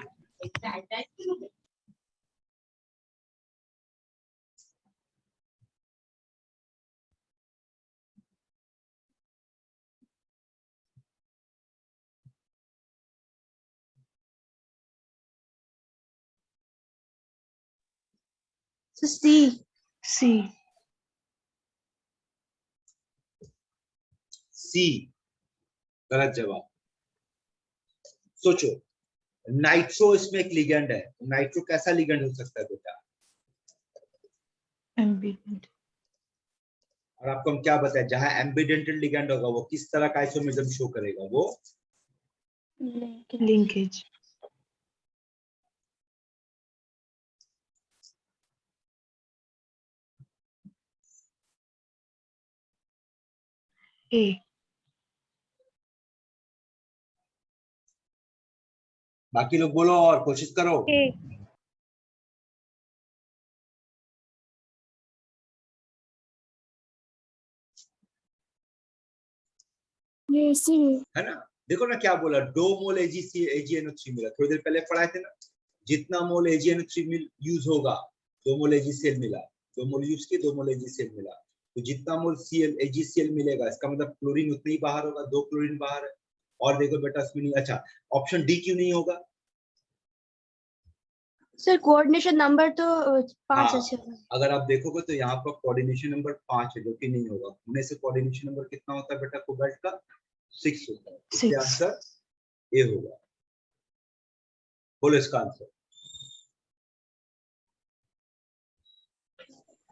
C. C. C गलत जवाब। सोचो, नाइट्रो इसमें एक लिगेंड है, नाइट्रो कैसा लिगेंड हो सकता है बेटा, Ambident. और आपको हम क्या बताए, जहां एम्बिडेंटेड लिगेंड होगा वो किस तरह का आइसोमेरिज्म शो करेगा, वो Linkage. A. बाकी लोग बोलो और कोशिश करो। A. ये सी। है ना, देखो ना क्या बोला, 2 मोल AgNO3 मिला, थोड़ी देर पहले पढ़ाए थे ना, जितना मोल AgNO3 यूज होगा 2 मोल AgCl मिला, 2 मोल यूज किए 2 मोल AgCl मिला, तो जितना मोल AgCl मिलेगा इसका मतलब क्लोरीन उतना ही बाहर होगा, 2 क्लोरीन बाहर है। और देखो बेटा इसमें नहीं, अच्छा ऑप्शन डी क्यों नहीं होगा सर कोऑर्डिनेशन नंबर तो 5 हाँ, है। अगर आप देखोगे तो यहाँ पर कोऑर्डिनेशन नंबर 5 है, जो कि नहीं होगा, होने से कोऑर्डिनेशन नंबर कितना होता है बेटा कोबाल्ट का, 6 होता है, इसका आंसर ए होगा। बोलो इसका answer,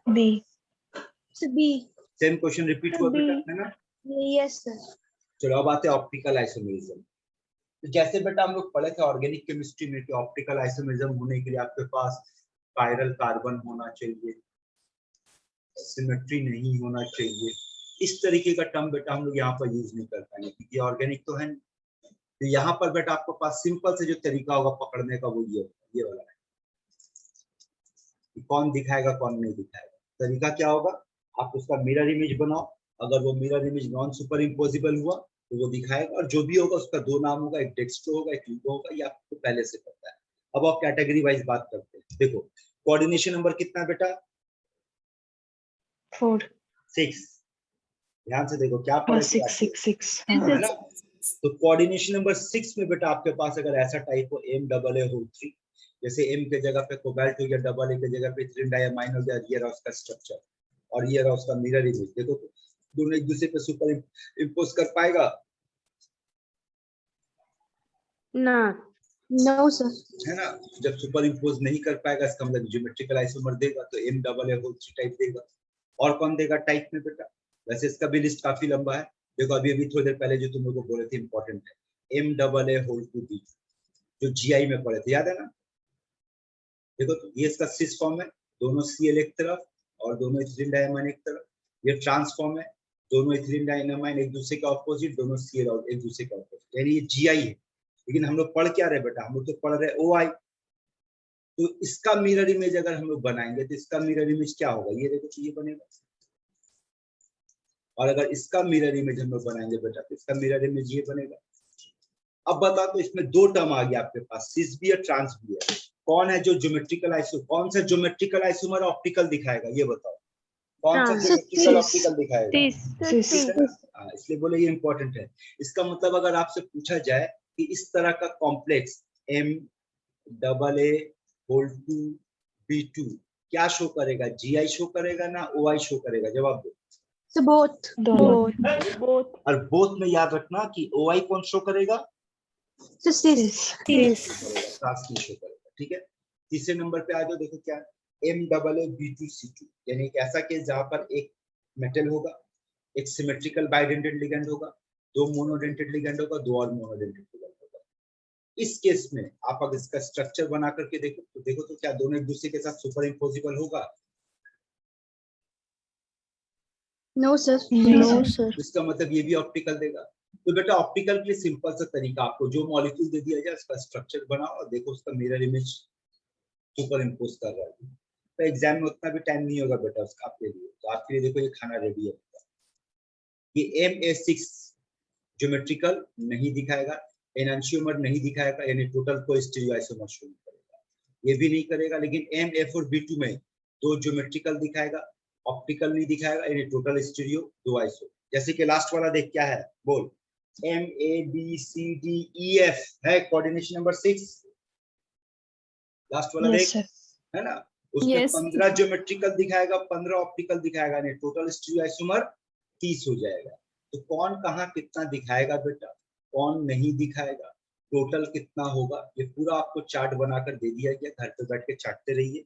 B. B. Same question repeat हुआ बेटा, है ना। Yes sir. चलो अब आते हैं ऑप्टिकल आइसोमेरिज्म। तो जैसे बेटा हम लोग पढ़े थे ऑर्गेनिक केमिस्ट्री में कि ऑप्टिकल आइसोमेरिज्म होने के लिए आपके पास कायरल कार्बन होना चाहिए, सिमेट्री नहीं होना चाहिए, इस तरीके का टर्म बेटा हम लोग यहाँ पर यूज नहीं कर पाएंगे क्योंकि ऑर्गेनिक तो है। तो यहाँ पर बेटा आपके पास सिंपल से जो तरीका होगा पकड़ने का वो ये वाला है, कौन दिखाएगा कौन नहीं दिखाएगा। तरीका क्या होगा, आप उसका मिरर इमेज बनाओ, अगर वो mirror image non super imposable हुआ तो वो दिखाएगा, और जो भी होगा उसका दो नाम होगा, एक डेक्स्ट्रो होगा, एक ल्यूको होगा, ये आपको पहले से पता है। अब आप कैटेगरी वाइज बात करते हैं। देखो कोऑर्डिनेशन नंबर कितना है बेटा? 4 6। ध्यान से देखो क्या पढ़े थे आपको? 6 है ना? तो कोऑर्डिनेशन नंबर 6 में बेटा आपके पास अगर ऐसा टाइप हो MAA3, जैसे M के जगह पे कोबाल्ट हो गया, डबल ए के जगह पे इथिलीन डायमाइन हो गया, ये रहा उसका स्ट्रक्चर और ये रहा उसका मिरर इमेज। देखो तो दोनों एक दूसरे पे सुपर इंपोज कर पाएगा? ना, नो सर। है ना? जब सुपर इंपोज नहीं कर पाएगा इसका मतलब ज्योमेट्रिकल आइसोमर देगा तो MAA3 टाइप देगा। और कौन देगा टाइप में बेटा? वैसे इसका भी लिस्ट काफी लंबा है। देखो अभी थोड़ी देर पहले जो तुम लोगों को बोले थे इंपॉर्टेंट है, MAA2B जो GI में पढ़े थे, याद है ना? देखो तो ये इसका सिस फॉर्म है, दोनों Cl एक तरफ और दोनों इथिलीन डायमाइन एक तरफ। ये ट्रांसफॉर्म है, दोनों इथिलीन डायमाइन एक दूसरे के ऑपोजिट, दोनों Cl और एक दूसरे के ऑपोजिट, यानी ये GI है। लेकिन हम लोग पढ़ क्या रहे बेटा? हम लोग तो पढ़ रहे OI। तो इसका मिरर इमेज अगर हम लोग बनाएंगे तो इसका मिरर इमेज क्या होगा? ये देखो तो ये बनेगा। और अगर इसका मिरर इमेज हम लोग बनाएंगे बेटा तो इसका मिरर इमेज ये बनेगा। अब बता तो इसमें दो टर्म आ गया आपके पास, सिस भी और ट्रांस भी है। कौन है जो ज्योमेट्रिकल आइसोमर, कौन सा ज्योमेट्रिकल आइसोमर ऑप्टिकल दिखाएगा? ये बताओ कौन सा ज्योमेट्रिकल ऑप्टिकल दिखाएगा? इसलिए बोले ये इंपॉर्टेंट है। इसका मतलब अगर आपसे पूछा जाए कि इस तरह का कॉम्प्लेक्स MAA2B2 क्या शो करेगा, GI शो करेगा ना OI शो करेगा? जवाब दो। So both. बोथ और बोथ में याद रखना कि OI कौन शो करेगा? So cis. ट्रांसकी शो करेगा। ठीक है, तीसरे नंबर पे आ जाओ। देखो क्या MAA-B2C2, यानी एक ऐसा केस जहां पर एक मेटल होगा, एक सिमेट्रिकल बाइडेंटेड लिगेंड होगा, दो मोनोडेंटेड लिगेंड होगा, दो और मोनोडेंटेड लिगेंड होगा। इस केस में आप अगर इसका स्ट्रक्चर बना करके देखो तो क्या दोनों एक दूसरे के साथ सुपर इम्पोजिबल होगा? No sir. इसका मतलब ये भी ऑप्टिकल देगा। तो बेटा ऑप्टिकल के लिए सिंपल सा तरीका, आपको जो मॉलिक्यूल दे दिया जाए उसका स्ट्रक्चर बनाओ और देखो उसका मिरर इमेज सुपर इम्पोज कर रहा है। तो एग्जाम में उतना भी टाइम नहीं होगा बेटा उसका आपके लिए। तो आपके लिए देखो ये खाना रेडी है। ये MA6 ज्योमेट्रिकल नहीं दिखाएगा, एनांशियोमर नहीं दिखाएगा, यानी टोटल को स्टीरियोआइसोमर शो नहीं करेगा, ये भी नहीं करेगा। लेकिन MA4B2 में दो ज्योमेट्रिकल दिखाएगा, ऑप्टिकल नहीं दिखाएगा, यानी टोटल स्टीरियो दो आइसो। जैसे कि लास्ट वाला देख क्या है, बोल। MABCDEF है कोऑर्डिनेशन नंबर 6। लास्ट वाला देख, है ना? उसमें 15 ज्योमेट्रिकल दिखाएगा, 15 ऑप्टिकल दिखाएगा, यानी टोटल स्टीरियो आइसोमर 30 हो जाएगा। तो कौन कहाँ कितना दिखाएगा बेटा, कौन नहीं दिखाएगा, टोटल कितना होगा, ये पूरा आपको चार्ट बनाकर दे दिया गया। घर पे बैठ के चाटते रहिए।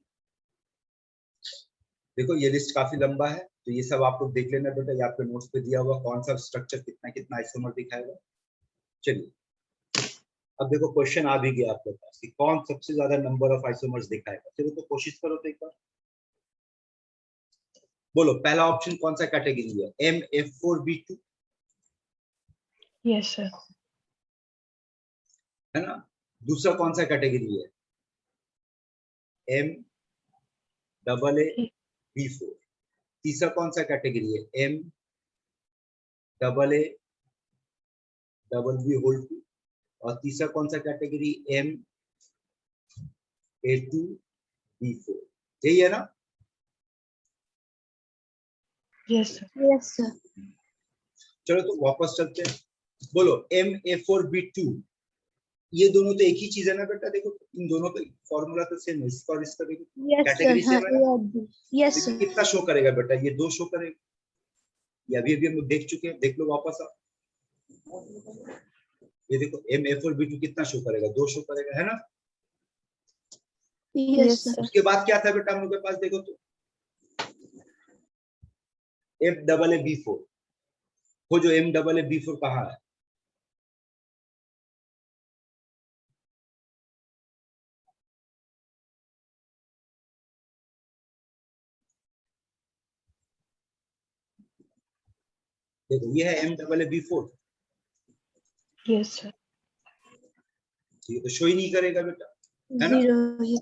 देखो ये लिस्ट काफी लंबा है, तो ये सब आप लोग देख लेना बेटा, ये आपके नोट्स पे दिया हुआ कौन सा स्ट्रक्चर कितना कितना आइसोमर दिखाएगा। चलिए अब देखो क्वेश्चन आ भी गया आपके पास कि कौन सबसे ज्यादा नंबर ऑफ आइसोमर्स दिखाएगा। चलो तो कोशिश करो तो एक बार बोलो, पहला ऑप्शन कौन सा कैटेगरी है? MF4B2, यस सर, है ना? दूसरा कौन सा कैटेगरी है? MAAB4। तीसरा कौन सा कैटेगरी है? MAAB2। और तीसरा कौन सा कैटेगरी? MA2B4। यही है ना? Yes sir. चलो तो वापस चलते हैं। बोलो MA4B2, ये दोनों तो एक ही चीज है ना बेटा? देखो इन दोनों का फॉर्मूला तो सेम है, इसका और इसका देखो कैटेगरी सेम है ना? Yes sir. कितना शो करेगा बेटा? ये 2 शो करेगा। ये अभी हम लोग देख चुके हैं, देख लो वापस आप। ये देखो MA4B2 कितना शो करेगा? 2 शो करेगा, है ना? Yes sir. उसके बाद क्या था बेटा हम लोग के पास? देखो तो MAAB4 वो जो MAAB4 कहाँ है? देखो ये है MAAB4। यस सर, ये तो शो ही नहीं करेगा बेटा, है ना? जीरो।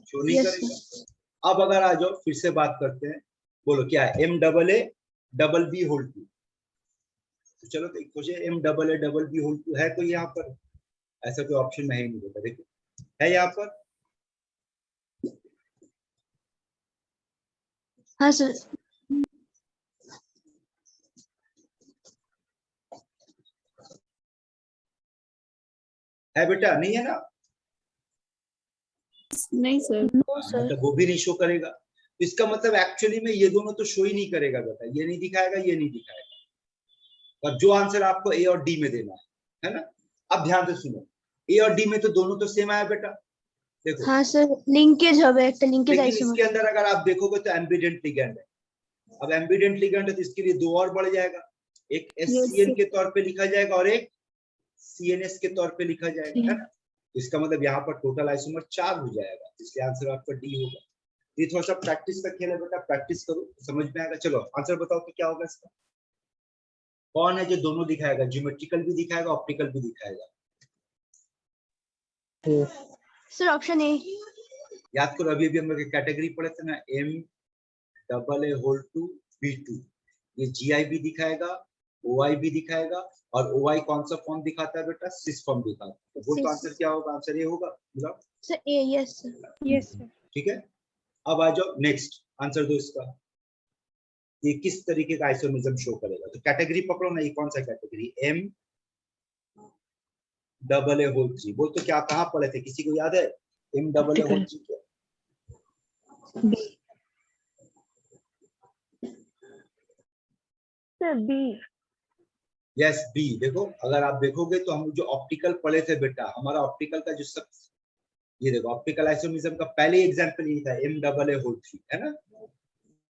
शो नहीं करेगा। अब अगर आ जाओ फिर से बात करते हैं, बोलो क्या है? Double B whole 2। तो चलो तो खोजे M double A double B whole 2 है कोई यहाँ पर? ऐसा कोई ऑप्शन में है नहीं बेटा, देखो है यहाँ पर? हाँ सर। है बेटा? नहीं है ना? नहीं सर। No sir. मतलब वो भी नहीं शो करेगा। तो इसका मतलब एक्चुअली में ये दोनों तो शो ही नहीं करेगा बेटा, ये नहीं दिखाएगा, ये नहीं दिखाएगा। और जो आंसर आपको ए और डी में देना है ना? अब ध्यान से सुनो, ए और डी में तो दोनों तो सेम आया बेटा, देखो। हाँ सर, लिंकेज হবে একটা লিংকেজ लेकिन आइसोमर। इसके अंदर अगर आप देखोगे तो एम्बिडेंट लिगैंड है। अब एम्बिडेंट लिगैंड है तो इसके लिए दो और बढ़ जाएगा, एक एससीएन के तौर पे लिखा जाएगा और एक सीएनएस के तौर पे लिखा जाएगा, है ना? इसका मतलब यहाँ पर टोटल आइसोमर 4 हो जाएगा, इसलिए आंसर आपका डी होगा। ये थोड़ा सा प्रैक्टिस का खेल है बेटा, प्रैक्टिस करो समझ में आएगा। चलो आंसर बताओ तो क्या होगा इसका? कौन है जो दोनों दिखाएगा, ज्योमेट्रिकल भी दिखाएगा ऑप्टिकल भी दिखाएगा? Sir option A. याद करो अभी हम लोग कैटेगरी पढ़े थे ना, M double A whole 2 B2, ये GI भी दिखाएगा, OI भी दिखाएगा, और OI कौन सा फॉर्म दिखाता है बेटा? सिस फॉर्म दिखाता है। तो वो तो आंसर क्या होगा? आंसर ये होगा मतलब sir A. Yes sir. Yes sir. ठीक है। अब आ जाओ नेक्स्ट आंसर दो इसका, ये किस तरीके का आइसोमेरिज्म शो करेगा? तो कैटेगरी पकड़ो ना, ये कौन सा category? M double A whole 3, वो तो क्या कहाँ पढ़े थे, किसी को याद है? एम डबल ए होल 3 क्या? B sir, B. Yes B. देखो अगर आप देखोगे तो हम जो ऑप्टिकल पढ़े थे बेटा, हमारा ऑप्टिकल का जो सब, ये देखो ऑप्टिकल आइसोमेरिज्म का पहले एग्जांपल ये था, एम डबल ए होल 3, है ना?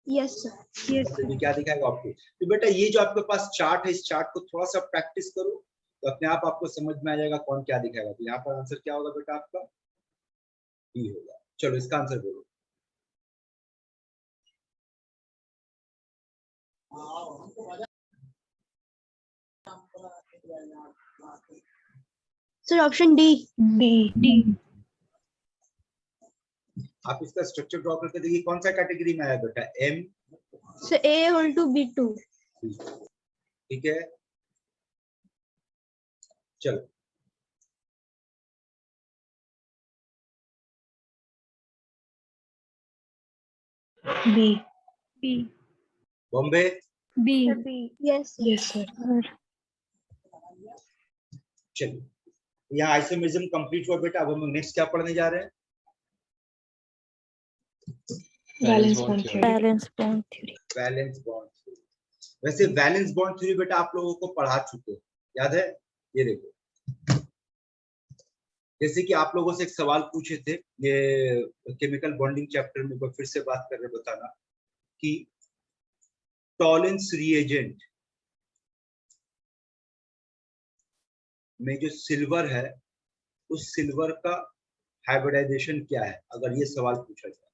Yes sir. यस तो सर। ये क्या दिखाएगा ऑप्टिकल? तो बेटा ये जो आपके पास चार्ट है, इस चार्ट को थोड़ा सा प्रैक्टिस करो तो अपने आप आपको समझ में आ जाएगा कौन क्या दिखाएगा। तो यहाँ पर आंसर क्या होगा बेटा आपका? बी होगा। चलो इसका आंसर बोलो। Sir option D. डी। आप इसका स्ट्रक्चर ड्रॉ करके देखिए कौन सा कैटेगरी में आया बेटा? M sir A whole two B2। ठीक है। चलो B. B. Bombay B. Yes yes sir. चलो यहाँ आइसोमेरिज्म कंप्लीट हुआ बेटा। अब हम नेक्स्ट क्या पढ़ने जा रहे हैं? Balance bond bond theory. Theory. Valence bond theory. Valence bond theory. वैसे वैलेंस बॉन्ड थ्योरी बेटा आप लोगों को पढ़ा चुके हो, याद है? ये देखो, जैसे कि आप लोगों से एक सवाल पूछे थे, ये केमिकल बॉन्डिंग चैप्टर में, फिर से बात कर रहे, बताना कि टॉलेंस रिएजेंट में जो सिल्वर है, उस सिल्वर का हाइब्रिडाइजेशन क्या है? अगर ये सवाल पूछा जाए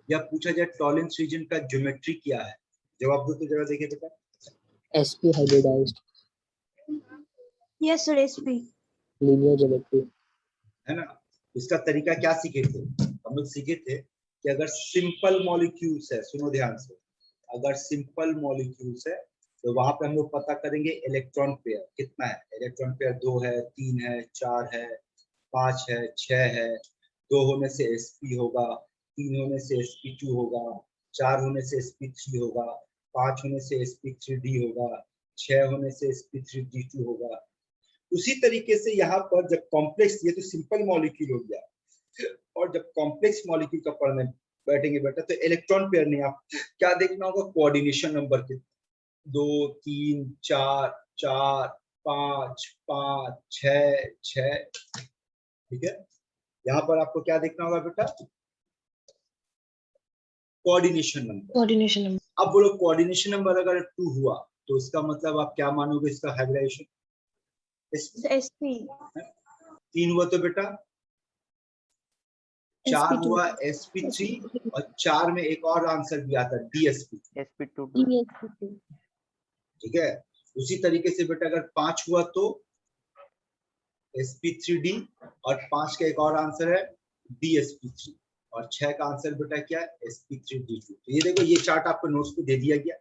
या पूछा जाए टॉलेंस रिएजेंट का ज्योमेट्री क्या है, जवाब दो तो जरा देखिए बेटा। sp hybridized yes sir SP. linear geometry है ना? इसका तरीका क्या सीखे थे हम लोग? सीखे थे कि अगर सिंपल मॉलिक्यूल्स है, सुनो ध्यान से, अगर सिंपल मॉलिक्यूल्स है तो वहां पे हम लोग पता करेंगे इलेक्ट्रॉन पेयर कितना है। इलेक्ट्रॉन पेयर 2 है, 3 है, 4 है, 5 है, 6 है। 2 होने से sp होगा, 3 होने से sp2 होगा, 4 होने से sp3 होगा, 5 होने से sp3d होगा, 6 होने से sp3d2 होगा। उसी तरीके से यहाँ पर जब कॉम्प्लेक्स, ये तो सिंपल मॉलिक्यूल हो गया, और जब कॉम्प्लेक्स मॉलिक्यूल का पढ़ने बैठेंगे बेटा तो इलेक्ट्रॉन पेयर नहीं, आप क्या देखना होगा? कोऑर्डिनेशन नंबर के 2 3 4 4 5 5 6 6, ठीक है? यहाँ पर आपको क्या देखना होगा बेटा? Coordination number. Coordination number. अब बोलो कोऑर्डिनेशन नंबर अगर 2 हुआ तो इसका मतलब आप क्या मानोगे इसका हाइब्रिडाइजेशन? एसपी। 3 हुआ तो बेटा 4 हुआ sp3, और 4 में एक और आंसर भी आता है dsp, ठीक है? उसी तरीके से बेटा अगर 5 हुआ तो sp3d, और 5 का एक और आंसर है dsp3। और 6 का आंसर बेटा क्या है, sp3d2। तो ये देखो, ये चार्ट आपको नोट्स पे दे दिया गया।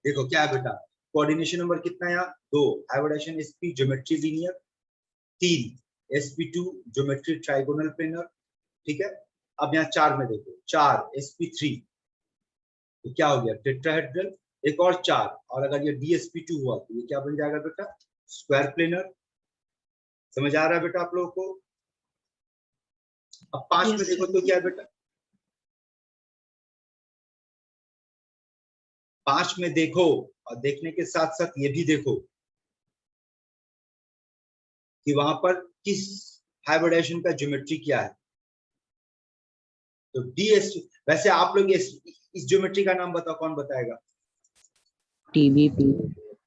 देखो क्या है बेटा, कोऑर्डिनेशन नंबर कितना है यहाँ, 2 hybridization sp geometry linear, 3 sp2 geometry trigonal planar, ठीक है। अब यहाँ 4 में देखो, 4 sp3, तो क्या हो गया, टेट्राहेड्रल। एक और 4, और अगर ये dsp2 हुआ तो ये क्या बन जाएगा बेटा, स्क्वायर प्लेनर। समझ आ रहा है बेटा आप लोगों को। अब 5 में देखो तो क्या है बेटा, 5 में देखो, और देखने के साथ साथ ये भी देखो कि वहां पर किस हाइब्रिडाइजेशन का ज्योमेट्री क्या है। तो ds, वैसे आप लोग इस ज्योमेट्री का नाम बताओ, कौन बताएगा। TBP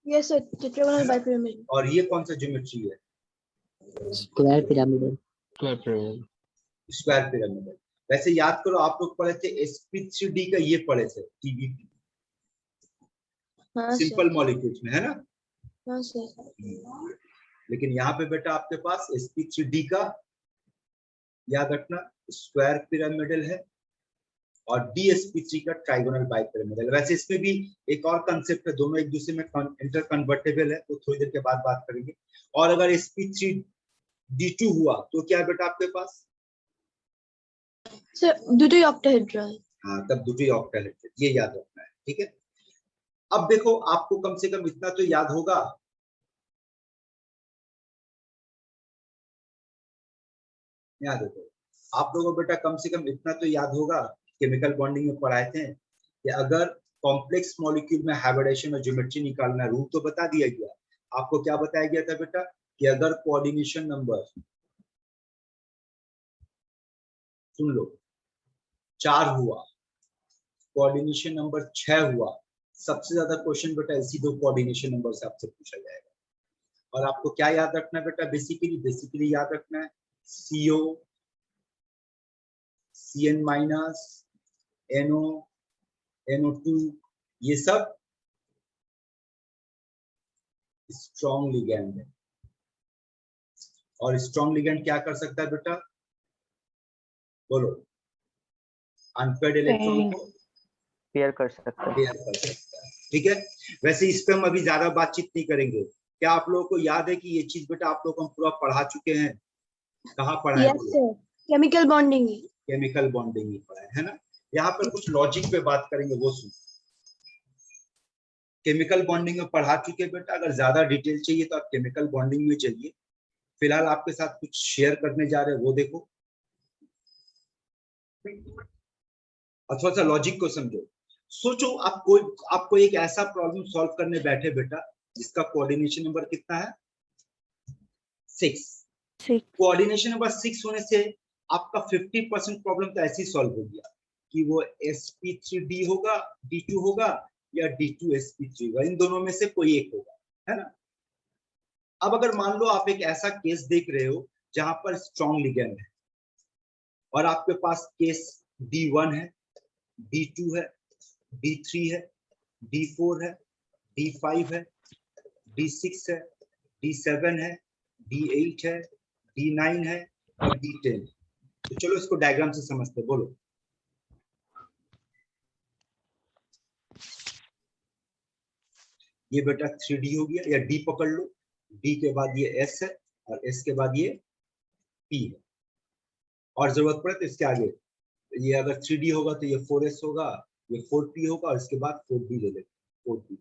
yes sir, tetragonal bipyramid. और ये कौन सा ज्योमेट्री है, स्क्वायर पिरामिडल। Square pyramid. वैसे याद करो, आप लोग पढ़े थे sp3d का, ये पढ़े थे tbp, हाँ सिंपल सर, मॉलिक्यूल्स में, है ना। हाँ सर। लेकिन यहाँ पे बेटा आपके पास sp3d का, याद रखना, स्क्वायर पिरामिडल है, और dsp3 का ट्राइगोनल बाइपिरामिडल। वैसे इसमें भी एक और कंसेप्ट है, दोनों एक दूसरे में इंटर कन्वर्टेबल है, तो थोड़ी देर के बाद बात करेंगे। और अगर sp3d2 हुआ तो क्या है बेटा आपके पास, सर दुटोई ऑक्टाहेड्रल। हाँ, तब दुटी ऑक्टल, ये याद रखना है, ठीक है। अब देखो, आपको कम से कम इतना तो याद होगा, याद देखो आप लोगों को बेटा कम से कम इतना तो याद होगा, केमिकल बॉन्डिंग में पढ़ाए थे कि अगर कॉम्प्लेक्स मॉलिक्यूल में हाइब्रिडाइजेशन और ज्योमेट्री निकालना, रूल तो बता दिया गया। आपको क्या बताया गया था बेटा, कि अगर कोऑर्डिनेशन नंबर, सुन लो, 4 हुआ, कोऑर्डिनेशन नंबर 6 हुआ, सबसे ज्यादा क्वेश्चन बेटा इसी दो कोऑर्डिनेशन नंबर से आपसे पूछा जाएगा। और आपको क्या याद रखना है बेटा, बेसिकली याद रखना है CO, CN minus, NO, NO2, ये सब स्ट्रॉन्ग लिगैंड है। और स्ट्रॉन्ग लिगैंड क्या कर सकता है बेटा, बोलो, अनपेयर्ड इलेक्ट्रॉन को पेयर कर सकता है। पेयर कर सकता है, ठीक है। वैसे इस पे हम अभी ज्यादा बातचीत नहीं करेंगे। क्या आप लोगों को याद है कि ये चीज बेटा आप लोग हम पूरा पढ़ा चुके हैं, कहाँ पढ़ा है, yes sir, chemical bonding. Chemical bonding ही पढ़ा है ना। यहाँ पर कुछ लॉजिक पे बात करेंगे, वो सुन। केमिकल बॉन्डिंग में पढ़ा चुके बेटा, अगर ज्यादा डिटेल चाहिए तो आप केमिकल बॉन्डिंग में चलिए। फिलहाल आपके साथ कुछ शेयर करने जा रहे हैं, वो देखो, और थोड़ा सा लॉजिक को समझो। सोचो आपको एक ऐसा प्रॉब्लम सॉल्व करने बैठे बेटा, जिसका कोऑर्डिनेशन नंबर कितना है, 6। कोऑर्डिनेशन नंबर 6 होने से आपका 50% प्रॉब्लम तो ऐसे ही सॉल्व हो गया कि वो sp3d होगा, d2 होगा, या d2 sp3 होगा, इन दोनों में से कोई एक होगा, है ना। अब अगर मान लो आप एक ऐसा केस देख रहे हो जहां पर स्ट्रॉन्ग लिगैंड है, और आपके पास केस d1 है, d2 है, d3 है, d4 है, d5 है, d6 है, d7 है, d8 है, d9 है, और d10। तो चलो इसको डायग्राम से समझते, बोलो। ये बेटा 3D हो गया, या D पकड़ लो, D के बाद ये S है, और S के बाद ये P है, और जरूरत पड़े तो इसके आगे ये अगर 3D होगा तो ये 4S होगा, ये 4P होगा, और इसके बाद 4D ले लेते, 4P।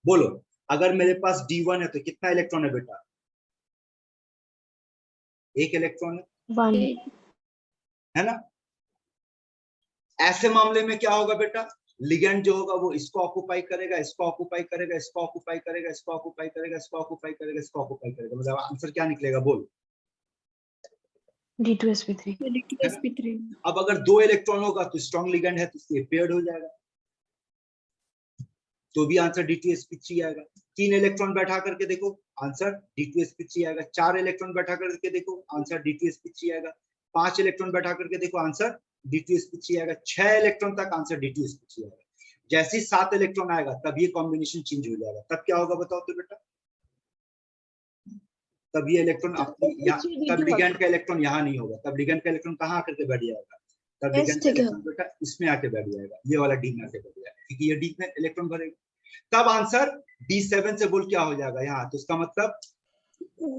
बोलो, अगर मेरे पास D1 है तो कितना इलेक्ट्रॉन है बेटा, एक इलेक्ट्रॉन है ना। ऐसे मामले में क्या होगा बेटा, लिगेंड जो होगा वो इसको ऑक्युपाई करेगा, इसको ऑक्युपाई करेगा, इसको ऑक्युपाई करेगा, इसको ऑक्युपाई करेगा, इसको ऑक्युपाई करेगा, इसको ऑक्युपाई करेगा। मतलब आंसर क्या निकलेगा, बोल, D2sp3। D2sp3। अब अगर 2 इलेक्ट्रॉन होगा तो स्ट्रॉन्ग लिगेंड है, तो इसलिए पेयर्ड हो जाएगा, तो भी आंसर D2sp3 आएगा। 3 इलेक्ट्रॉन बैठा करके देखो, आंसर D2sp3 आएगा। 4 इलेक्ट्रॉन बैठा करके देखो, आंसर D2sp3 आएगा। 5 इलेक्ट्रॉन बैठा करके देखो, आंसर D2sp3 आएगा। 6 इलेक्ट्रॉन तक आंसर D2sp3 आएगा। जैसे ही 7 इलेक्ट्रॉन आएगा तब ये कॉम्बिनेशन चेंज हो जाएगा, तब क्या होगा बताओ तो बेटा, तब ये इलेक्ट्रॉन sp3 तब D2 लिगैंड का इलेक्ट्रॉन यहाँ नहीं होगा, तब लिगैंड का इलेक्ट्रॉन कहाँ आकर के बैठ जाएगा, तब लिगैंड का ठीक है। इलेक्ट्रॉन बेटा इसमें आके बैठ जाएगा, ये वाला डी में आके बैठ जाएगा, क्योंकि ये डी में इलेक्ट्रॉन भरेगा। तब आंसर D7 से बोल क्या हो जाएगा यहाँ, तो इसका मतलब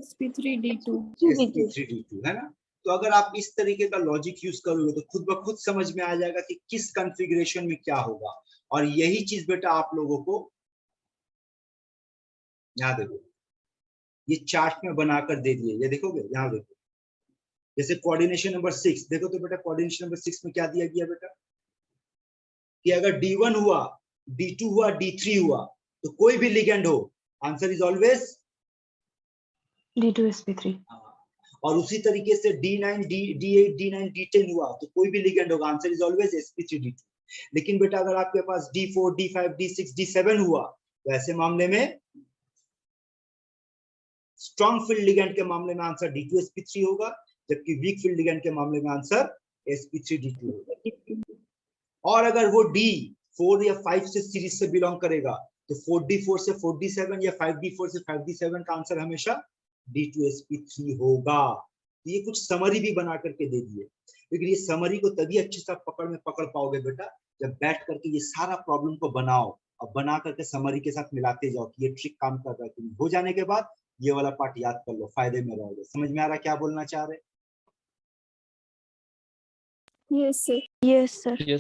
sp3d2 sp3d2 है ना। तो अगर आप इस तरीके का लॉजिक यूज करोगे तो खुद ब खुद समझ में आ जाएगा कि किस कॉन्फ़िगरेशन में क्या होगा। और यही चीज बेटा आप लोगों को यहाँ देखो, ये चार्ट में बनाकर दे दिए, ये देखोगे यहाँ देखो, जैसे कोऑर्डिनेशन नंबर 6 देखो तो बेटा कोऑर्डिनेशन नंबर 6 में क्या दिया गया बेटा, कि अगर D1 हुआ, D2 हुआ, D3 हुआ तो कोई भी लिगेंड हो, answer is always d2 sp3 और उसी तरीके से D9 D8 D9 D10 हुआ तो कोई भी लिगेंड होगा, आंसर इज ऑलवेज sp3d2। लेकिन बेटा अगर आपके पास D4 D5 D6 D7 हुआ तो ऐसे मामले में स्ट्रॉन्ग फील्ड लिगेंड के मामले में आंसर D2 sp3 होगा, जबकि वीक फील्ड लिगेंड के मामले में आंसर sp3d2 होगा। और अगर वो D4 या 5 से सीरीज से बिलोंग करेगा तो 4d4 से 4d7 या 5d4 से 5d7 का आंसर हमेशा D2 sp3 होगा। ये कुछ समरी भी बना करके दे दिए, लेकिन ये समरी को तभी अच्छे से पकड़ में पकड़ पाओगे बेटा जब बैठ करके ये सारा प्रॉब्लम को बनाओ और बना करके समरी के साथ मिलाते जाओ कि ये ट्रिक काम कर रहा है कि नहीं। हो जाने के बाद ये वाला पार्ट याद कर लो, फायदे में रहोगे। समझ में आ रहा क्या बोलना चाह रहे? yes sir Yes,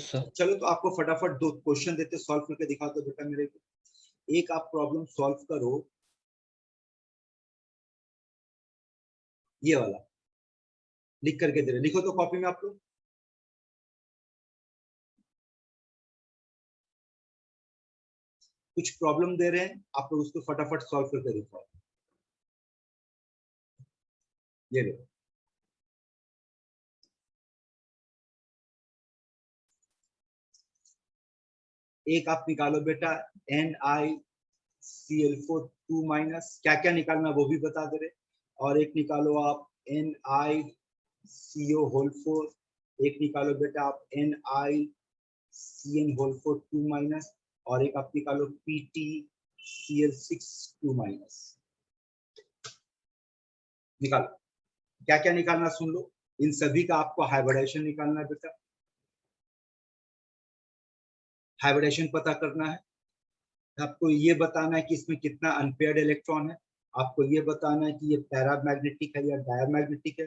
sir. चलो तो आपको फटाफट दो क्वेश्चन देते, सॉल्व करके दिखाओ तो बेटा मेरे को। एक आप प्रॉब्लम सॉल्व करो, ये वाला लिख करके दे रहे, लिखो तो कॉपी में आप लोग। कुछ प्रॉब्लम दे रहे हैं, आप लोग उसको फटाफट सॉल्व करके दिखाओ। ये लो, एक आप निकालो बेटा NiCl4 2- क्या क्या निकालना वो भी बता दे रहे, और एक निकालो आप NiCO4, एक निकालो बेटा आप NiCN4 2-, और एक आप निकालो PtCl6 2-। निकालो, क्या क्या निकालना सुन लो। इन सभी का आपको हाइब्रिडेशन निकालना है बेटा, हाइब्रिडेशन पता करना है। आपको ये बताना है कि इसमें कितना अनपेयर्ड इलेक्ट्रॉन है, आपको ये बताना है कि ये पैरामैग्नेटिक है या डायमैग्नेटिक है,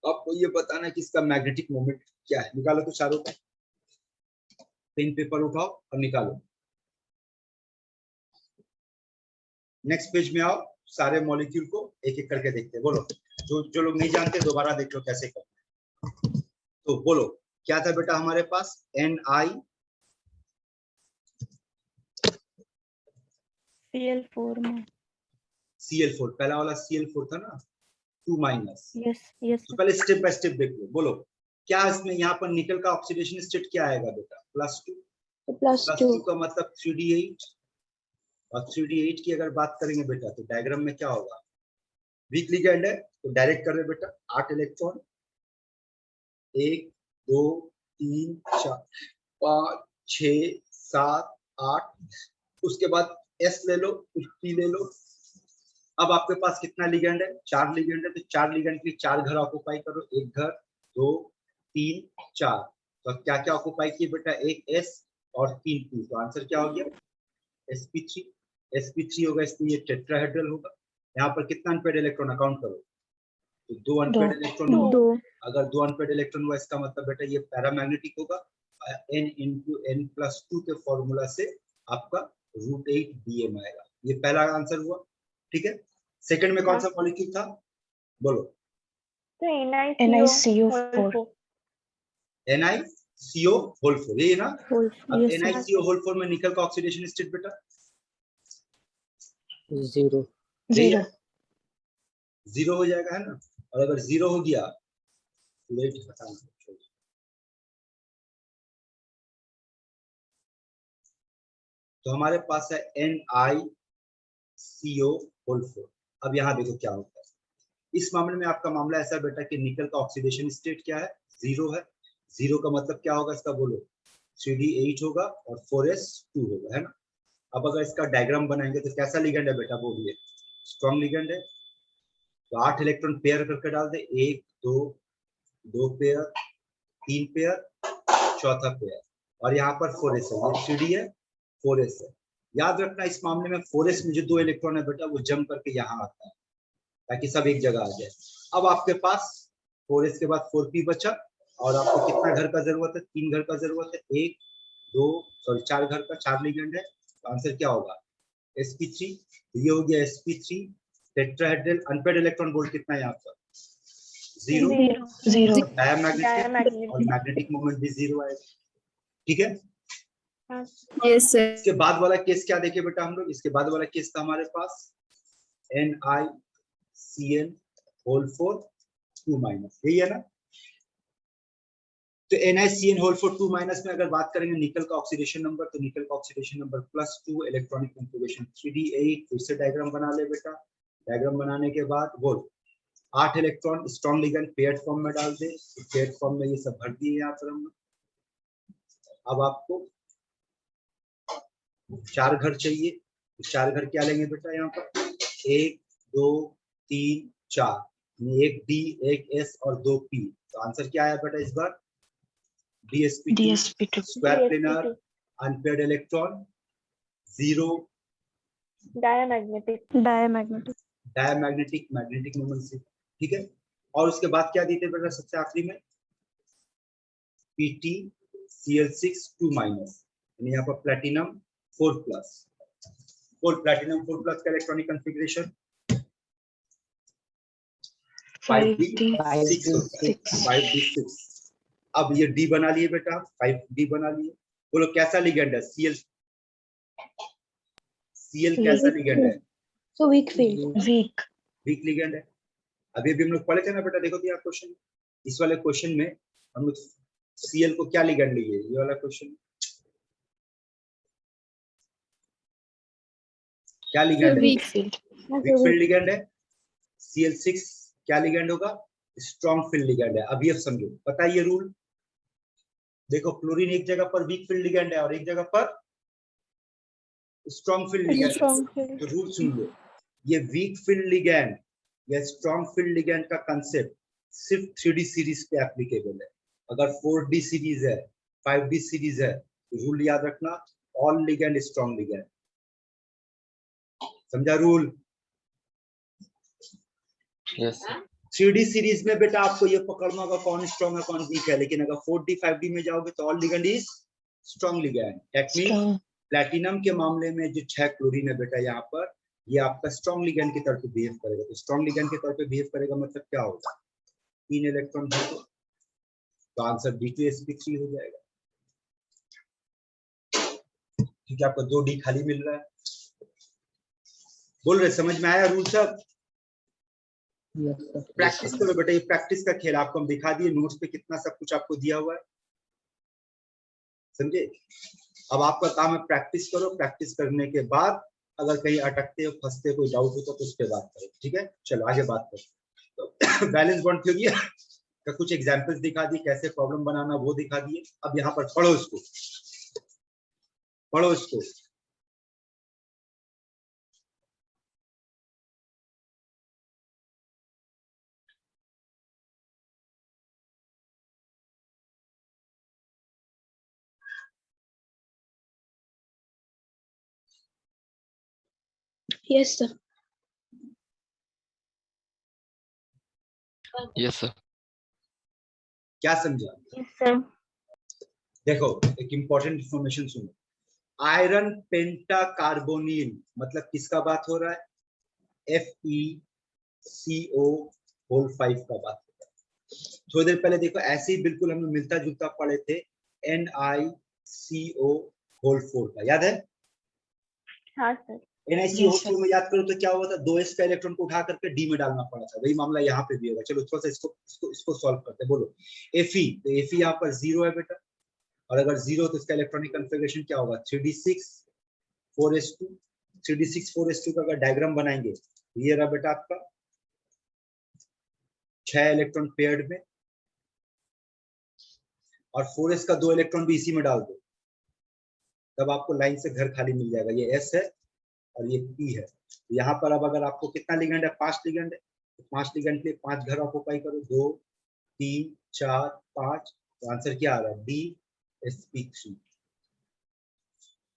आपको ये बताना है कि इसका मैग्नेटिक मोमेंट क्या है। निकालो तो चारों का, पेन पेपर उठाओ और निकालो। नेक्स्ट पेज में आओ, सारे मॉलिक्यूल को एक एक करके देखते हैं। बोलो, जो लोग नहीं जानते दोबारा देख लो कैसे करते हैं। तो बोलो क्या था बेटा हमारे पास, Cl4 में Cl4, पहला वाला Cl4 था ना 2-। yes तो पहले स्टेप बाय स्टेप देख लो। बोलो क्या इसमें यहाँ पर निकल का ऑक्सीडेशन स्टेट क्या आएगा बेटा, +2। +2 का मतलब 3d8, और 3d8 की अगर बात करेंगे बेटा तो डायग्राम में क्या होगा, वीक लिगेंड है तो डायरेक्ट कर रहे बेटा 8 इलेक्ट्रॉन, 1 2 3 4 5 6 7 8, उसके बाद S ले लो, फिर P ले लो। अब आपके पास कितना लिगेंड है, 4 लिगेंड है, तो 4 लिगेंड के 4 घर ऑक्युपाई करो, 1 घर 2 3 4। तो क्या क्या ऑक्युपाई किए बेटा, 1 S और 3 P, तो आंसर क्या हो गया sp3। sp3 होगा, इसमें ये टेट्राहेड्रल होगा। यहाँ पर कितना अनपेयर्ड इलेक्ट्रॉन अकाउंट करो, तो 2 अनपेयर्ड इलेक्ट्रॉन होगा। अगर 2 अनपेयर्ड इलेक्ट्रॉन हुआ इसका मतलब बेटा ये पैरामैग्नेटिक होगा। n × n+2 के फॉर्मूला से आपका √8 Bm आएगा। ये पहला आंसर हुआ, ठीक है। सेकंड में कौन सा मॉलिक्यूल था, बोलो। NiCO4 NiCO4, ये ना। अब yes sir. NiCO4 में निकल का ऑक्सीडेशन स्टेट बेटा 0 0 हो जाएगा, है ना। और अगर 0 हो गया तो वेट हटाना, तो हमारे पास है NiCO4। अब यहाँ देखो क्या होता है इस मामले में। आपका मामला ऐसा बेटा कि निकल का ऑक्सीडेशन स्टेट क्या है, 0 है। 0 का मतलब क्या होगा इसका, बोलो 3d8 होगा और 4s2 होगा, है ना। अब अगर इसका डायग्राम बनाएंगे तो कैसा लिगेंड है बेटा, बोलिए। स्ट्रॉन्ग लिगेंड है, तो 8 इलेक्ट्रॉन पेयर करके डाल दे, 1 2 2 पेयर, 3 पेयर, चौथा पेयर, और यहाँ पर 4s है, ये 3d है, 4s है। याद रखना इस मामले में 4s में जो 2 इलेक्ट्रॉन है बेटा वो जम करके यहाँ आता है ताकि सब एक जगह आ जाए। अब आपके पास 4s के बाद 4p बचा, और आपको कितना घर का जरूरत है? 3 घर का जरूरत है, 1 2 सॉरी 4 घर का, 4 लिगेंड है, तो आंसर क्या होगा? sp3। ये हो गया sp3 tetrahedral. Unpaired electron volt कितना है यहाँ पर? 0। डायमैग्नेटिक और मैग्नेटिक मोमेंट भी 0 आएगा। ठीक है, यस सर। इसके बाद वाला केस क्या देखे बेटा हम लोग? इसके बाद वाला केस था हमारे पास NiCN होल 4 2 माइनस, यही है ना? तो NiCN होल 4 2 माइनस में अगर बात करेंगे निकल का ऑक्सीडेशन नंबर, तो निकल का oxidation number +2, electronic configuration 3d8। फिर से डायग्राम बना ले बेटा। डायग्राम बनाने के बाद बोल 8 electron strong ligand paired form में डाल दे, पेयर्ड फॉर्म में ये सब भर दिए यहाँ पर हम। अब आपको 4 घर चाहिए, 4 घर क्या लेंगे बेटा यहाँ पर? 1 2 3 4, 1 D 1 S और 2 P। तो आंसर क्या आया बेटा इस बार? DsP2 square planar, unpaired electron, 0 diamagnetic magnetic moment से। ठीक है, और उसके बाद क्या देते बेटा सबसे आखिरी में? PtCl6 2 माइनस, यानी यहाँ पर प्लैटिनम 4 प्लस, 4 प्लैटिनम 4 प्लस का इलेक्ट्रॉनिक कॉन्फ़िगरेशन 5d6। अब ये D बना लिए बेटा, 5d बना लिए। बोलो कैसा लिगेंड है? Cl कैसा लिगेंड है? So weak field. Week ligand है। अभी हम लोग पढ़े थे ना बेटा, देखो दिया क्वेश्चन, इस वाले क्वेश्चन में हम लोग Cl को क्या लिगेंड लिए? ये वाला क्वेश्चन क्या लिगेंड है? Weak field. Weak field ligand है। Cl6 क्या लिगेंड होगा? स्ट्रॉन्ग फील्ड लिगेंड है। अभी अब समझो, पता है ये रूल? देखो क्लोरीन एक जगह पर वीक फील्ड लिगेंड है और एक जगह पर स्ट्रॉन्ग फील्ड लिगेंड है। तो रूल सुन लो, ये वीक फील्ड लिगेंड या स्ट्रॉन्ग फील्ड लिगेंड का कंसेप्ट सिर्फ 3D सीरीज पे एप्लीकेबल है। अगर 4D सीरीज है, 5D सीरीज है, तो रूल याद रखना, ऑल लिगेंड स्ट्रॉन्ग लिगेंड। समझा rule? Yes, sir. 3D series में बेटा आपको ये पकड़ना होगा कौन स्ट्रॉन्ग है कौन वीक है, लेकिन अगर 4D 5D में जाओगे तो all ligand is strong ligand. That means platinum के मामले में जो 6 क्लोरीन है बेटा यहाँ पर, ये आपका स्ट्रॉन्ग लिगेंड की तरह पे बिहेव करेगा। तो स्ट्रॉन्ग लिगेंड के तरह पे बिहेव करेगा मतलब क्या होगा? 3 इलेक्ट्रॉन है, तो आंसर D2sp3 हो जाएगा। क्योंकि आपको 2D खाली मिल रहा है। बोल रहे समझ में आया रूल सब? प्रैक्टिस करो बेटा, ये प्रैक्टिस का खेल। आपको हम दिखा दिए नोट्स पे कितना सब कुछ आपको दिया हुआ है, समझे? अब आपका काम है प्रैक्टिस करो। प्रैक्टिस करने के बाद अगर कहीं अटकते हो, फंसते हो, कोई डाउट होता तो उस पर बात करो। ठीक है, चलो आगे बात करो। तो बैलेंस बॉन्ड थ्योरी का कुछ एग्जांपल्स दिखा दिए, कैसे प्रॉब्लम बनाना वो दिखा दिए। अब यहाँ पर पढ़ो इसको, पढ़ो इसको। Yes sir. Yes, sir. क्या समझा? Yes, sir. देखो एक इंपॉर्टेंट इंफॉर्मेशन सुनो। आयरन पेंटाकार्बोनिल मतलब किसका बात हो रहा है? FeCO होल 5 का बात हो रहा है। थोड़ी देर पहले देखो ऐसे ही बिल्कुल हम मिलता जुलता पढ़े थे NiCO होल 4 का, याद है? हाँ सर। NiCO होल 4 में याद करो तो क्या हुआ था? 2s का इलेक्ट्रॉन को उठा करके D में डालना पड़ा था। वही मामला यहाँ पे भी होगा। चलो थोड़ा सा इसको सॉल्व करते हैं। बोलो Fe, तो Fe यहाँ पर 0 है बेटा, और अगर 0 तो इसका इलेक्ट्रॉनिक कॉन्फ़िगरेशन क्या होगा? 3d6 4s2। 3d6 4s2 का अगर डायग्राम बनाएंगे तो ये रहा बेटा आपका 6 इलेक्ट्रॉन पेयर्ड में, और 4s का 2 इलेक्ट्रॉन भी इसी में डाल दो, तब आपको लाइन से घर खाली मिल जाएगा। ये S है और ये P है। यहाँ पर अब अगर आपको कितना लिगेंड है? 5 लिगेंड है। तो 5 लिगेंड के लिए 5 घर ऑक्यूपाई करो, 2 3 4 5, तो आंसर क्या आ रहा है? DsP3।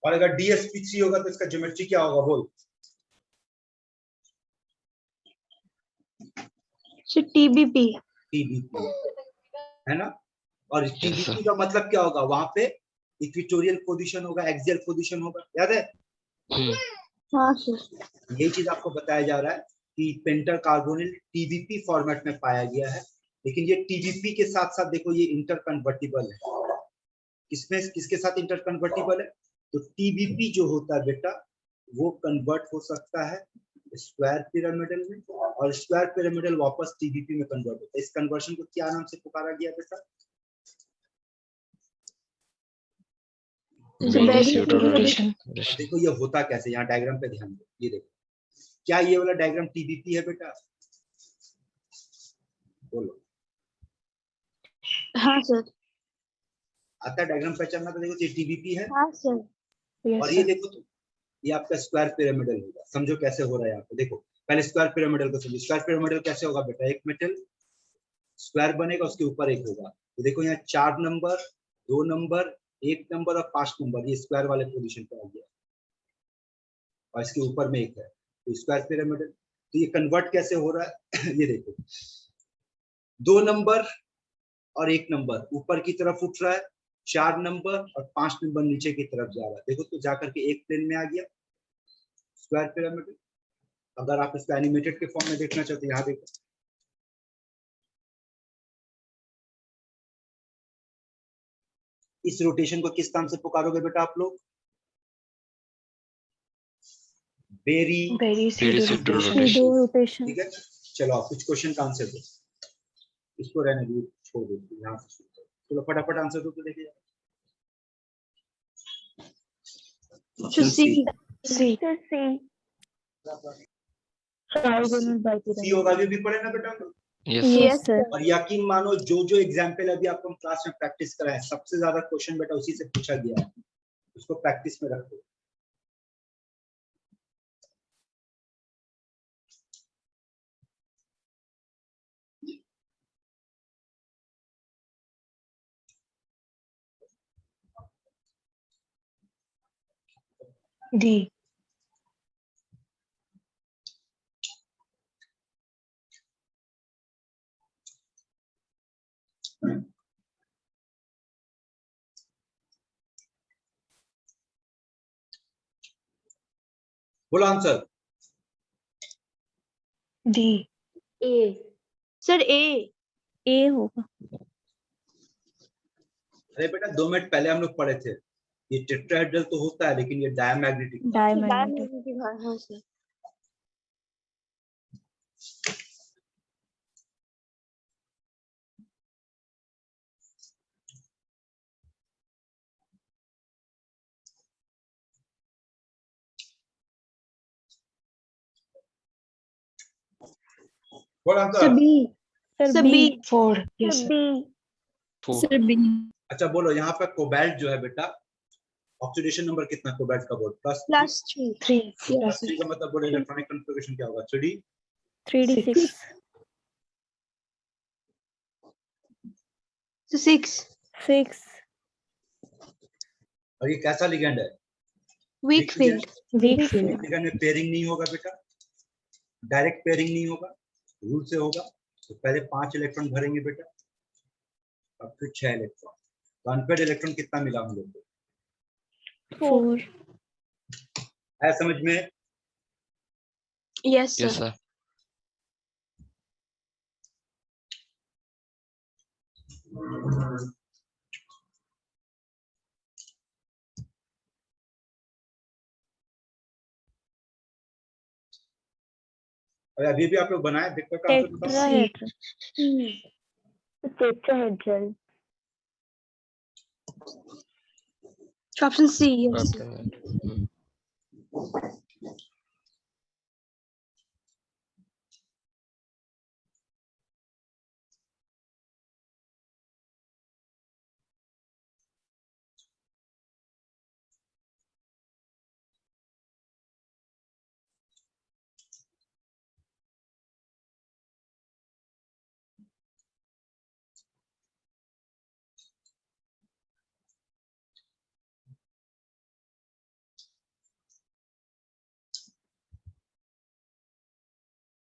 और अगर DsP3 होगा तो इसका ज्योमेट्री क्या होगा? बोल। TBP। TBP है ना? और Yes, TBP sir. का मतलब क्या होगा? वहां पे इक्वेटोरियल पोजीशन होगा, एक्सियल पोजीशन होगा, याद है? हाँ सर। यही चीज आपको बताया जा रहा है कि पेंटर कार्बोनिल TBP फॉर्मेट में पाया गया है, लेकिन ये TBP के साथ साथ देखो ये इंटर कन्वर्टिबल है। किसमें किसके साथ इंटर कन्वर्टिबल है? तो TBP जो होता है बेटा वो कन्वर्ट हो सकता है स्क्वायर पिरामिडल में, और स्क्वायर पिरामिडल वापस TBP में कन्वर्ट होता है। इस कन्वर्शन को क्या नाम से पुकारा गया बेटा? रोटेशन। देखो ये होता कैसे, यहाँ डायग्राम पे ध्यान दो, ये देखो, क्या ये वाला डायग्राम TBP है बेटा? बोलो। हाँ सर। आता है डायग्राम पहचानना? तो देखो ये TBP है, हाँ सर। और ये देखो तो ये आपका स्क्वायर पिरामिडल होगा। समझो कैसे हो रहा है यहाँ पे, देखो पहले स्क्वायर पिरामिडल को समझो। स्क्वायर पिरामिडल कैसे होगा बेटा? एक मेटल स्क्वायर बनेगा, उसके ऊपर एक होगा। तो देखो यहाँ 4 नंबर, 2 नंबर, 1 नंबर और 5 नंबर, ये स्क्वायर वाले पोजीशन पे आ गया, और इसके ऊपर में एक है, तो स्क्वायर पिरामिडल। तो ये कन्वर्ट कैसे हो रहा है? ये देखो 2 नंबर और 1 नंबर ऊपर की तरफ उठ रहा है, 4 नंबर और 5 नंबर नीचे की तरफ जा रहा है। देखो तो जाकर के एक प्लेन में आ गया स्क्वायर पिरामिड। अगर आप इसको एनिमेटेड के फॉर्म में देखना चाहते हैं, यहाँ देखो, इस रोटेशन को किस नाम से पुकारोगे बेटा आप लोग? Very pseudo rotation. ठीक है, चलो आप कुछ क्वेश्चन का आंसर दो, इसको रहने दो, छोड़ दो, यहाँ से शुरू करो। चलो फटाफट आंसर दो तो देखिए। Option C. सी होगा, भी पढ़े ना बेटा हम लोग? Yes, sir. और यकीन मानो जो जो एग्जाम्पल अभी आपको क्लास में प्रैक्टिस कराए, सबसे ज्यादा क्वेश्चन बेटा उसी से पूछा गया है, उसको प्रैक्टिस में रखो। D। बोलो आंसर। D। A। सर ए होगा। अरे बेटा 2 मिनट पहले हम लोग पढ़े थे, ये टेट्राहेड्रल तो होता है, लेकिन ये डायमैग्नेटिक। डायमैग्नेटिक। हाँ सर। बोलो answer. Sir B. 4। Four. B. अच्छा बोलो, यहाँ पे कोबाल्ट जो है बेटा, ऑक्सीडेशन नंबर कितना कोबाल्ट का? बोल +3। 3। +3 का मतलब बोलो इलेक्ट्रॉनिक कॉन्फ़िगरेशन क्या होगा? 3D। 3D6। 6। और ये कैसा लिगेंड है? Weak field. लिगेंड में पेयरिंग नहीं होगा बेटा, डायरेक्ट पेयरिंग नहीं होगा, रूल से होगा। तो पहले 5 इलेक्ट्रॉन भरेंगे बेटा, और फिर 6 इलेक्ट्रॉन। तो अनपेड इलेक्ट्रॉन कितना मिला हम लोग को? 4। है समझ में? Yes Yes, sir. sir. अरे अभी भी आप लोग बनाए, दिक्कत का आंसर बताओ। Tetrahedral. Option C. Yes. Okay.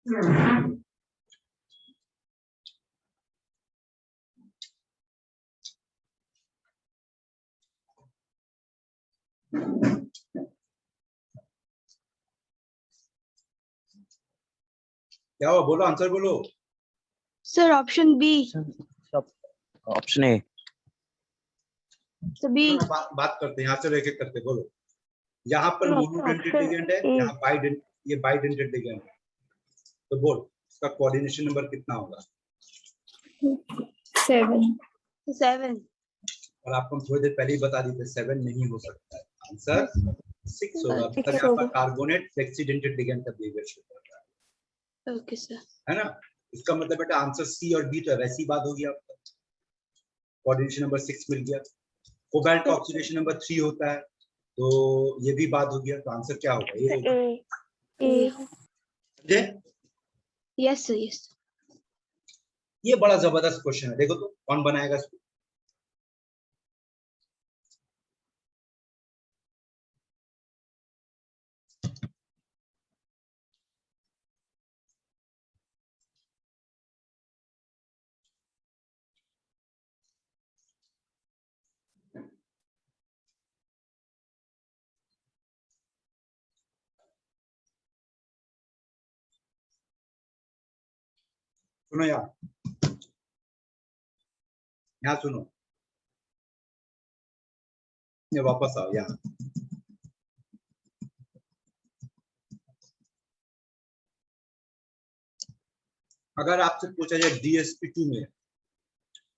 क्या हुआ, बोलो आंसर बोलो। Sir option B. Option A. तो बी। बात करते हैं, यहाँ से एक एक करते, बोलो। यहाँ पर मोनोडेंटेड लिगेंड है, option A। यहाँ ये बाइडेंटेड लिगेंड है, तो बोल इसका कोऑर्डिनेशन नंबर कितना होगा? 7। और आपको हम थोड़ी देर पहले ही बता दी थी 7 नहीं हो सकता है, आंसर 6 होगा। मतलब यहाँ पर कार्बोनेट फ्लेक्सीडेंटेड लिगेंड का बिहेवियर शो कर रहा है। Okay sir. है ना? इसका मतलब बेटा आंसर सी और बी तो वैसी बात होगी आपका। कोऑर्डिनेशन नंबर 6 मिल गया। कोबाल्ट का ऑक्सीडेशन नंबर 3 होता है, तो ये भी बात हो गया, तो आंसर क्या होगा? ये होगा। समझे? Yes sir, yes. ये बड़ा जबरदस्त क्वेश्चन है, देखो तो कौन बनाएगा इसको। सुनो यार, यहाँ सुनो, ये वापस आओ यहाँ। अगर आपसे पूछा जाए DSP2 में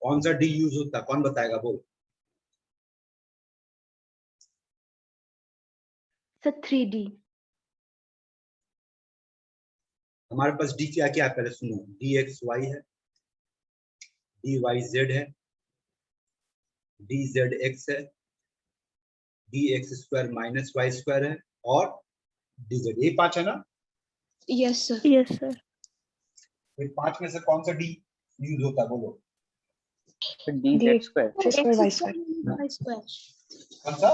कौन सा डी यूज होता है, कौन बताएगा? बोल। Sir 3D। हमारे पास डी क्या क्या है पहले सुनो। DXY है, DYZ है, DZX है, DX² माइनस Y² है और DZ। ये 5 है ना? Yes sir. Yes sir. फिर 5 में से कौन सा डी यूज होता है? बोलो। DZ²। कौन सा?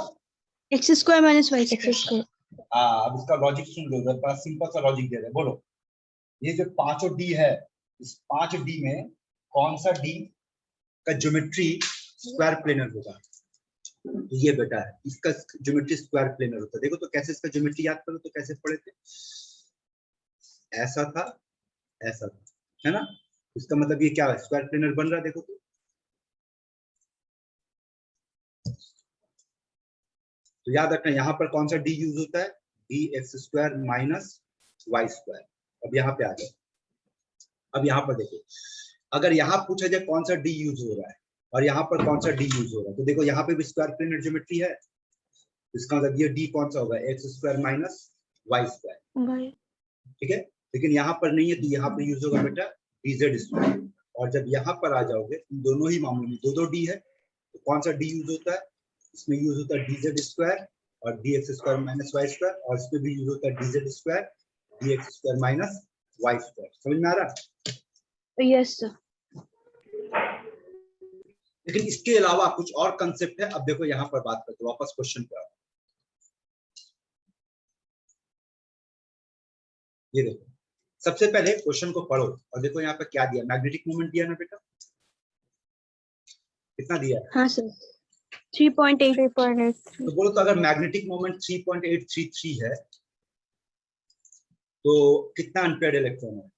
x² minus y²। अब इसका लॉजिक सुन लो, बड़ा सिंपल सा लॉजिक दे रहे हैं, बोलो। ये जो 5 डी है, इस 5 डी में कौन सा डी का ज्योमेट्री स्क्वायर प्लेनर होगा? तो ये बेटा है, इसका ज्योमेट्री स्क्वायर प्लेनर होता है। देखो तो कैसे इसका ज्योमेट्री याद करो तो कैसे पढ़े थे? ऐसा था, ऐसा था, है ना? इसका मतलब ये क्या है? स्क्वायर प्लेनर बन रहा है। देखो तो याद रखना यहाँ पर कौन सा डी यूज होता है? DX² minus Y²। अब यहाँ पे आ जाए, अब यहाँ पर देखो, अगर यहाँ पूछा जाए कौन सा डी यूज हो रहा है और यहाँ पर कौन सा डी यूज हो रहा है, तो देखो यहाँ पे भी स्क्वायर प्लेनर ज्योमेट्री है, इसका मतलब ये डी कौन सा होगा? X² minus Y²। ठीक है, लेकिन यहाँ पर नहीं है, तो यहाँ पे यूज होगा बेटा DZ²। और जब यहाँ पर आ जाओगे, दोनों ही मामलों में दो डी है, तो कौन सा डी यूज होता है? इसमें यूज होता है DZ² और DX² माइनस Y², और इसमें भी यूज होता है DZ² DX² माइनस Y²। समझ में आ रहा? Yes sir. लेकिन इसके अलावा कुछ और कंसेप्ट है। अब देखो यहाँ पर बात करते, वापस क्वेश्चन पे आओ। ये देखो, सबसे पहले क्वेश्चन को पढ़ो और देखो यहाँ पे क्या दिया, मैग्नेटिक मोमेंट दिया ना बेटा? कितना दिया है? हाँ सर, 3.8। तो बोलो तो अगर मैग्नेटिक मोमेंट 3.833 है तो कितना अनपेयर्ड इलेक्ट्रॉन है?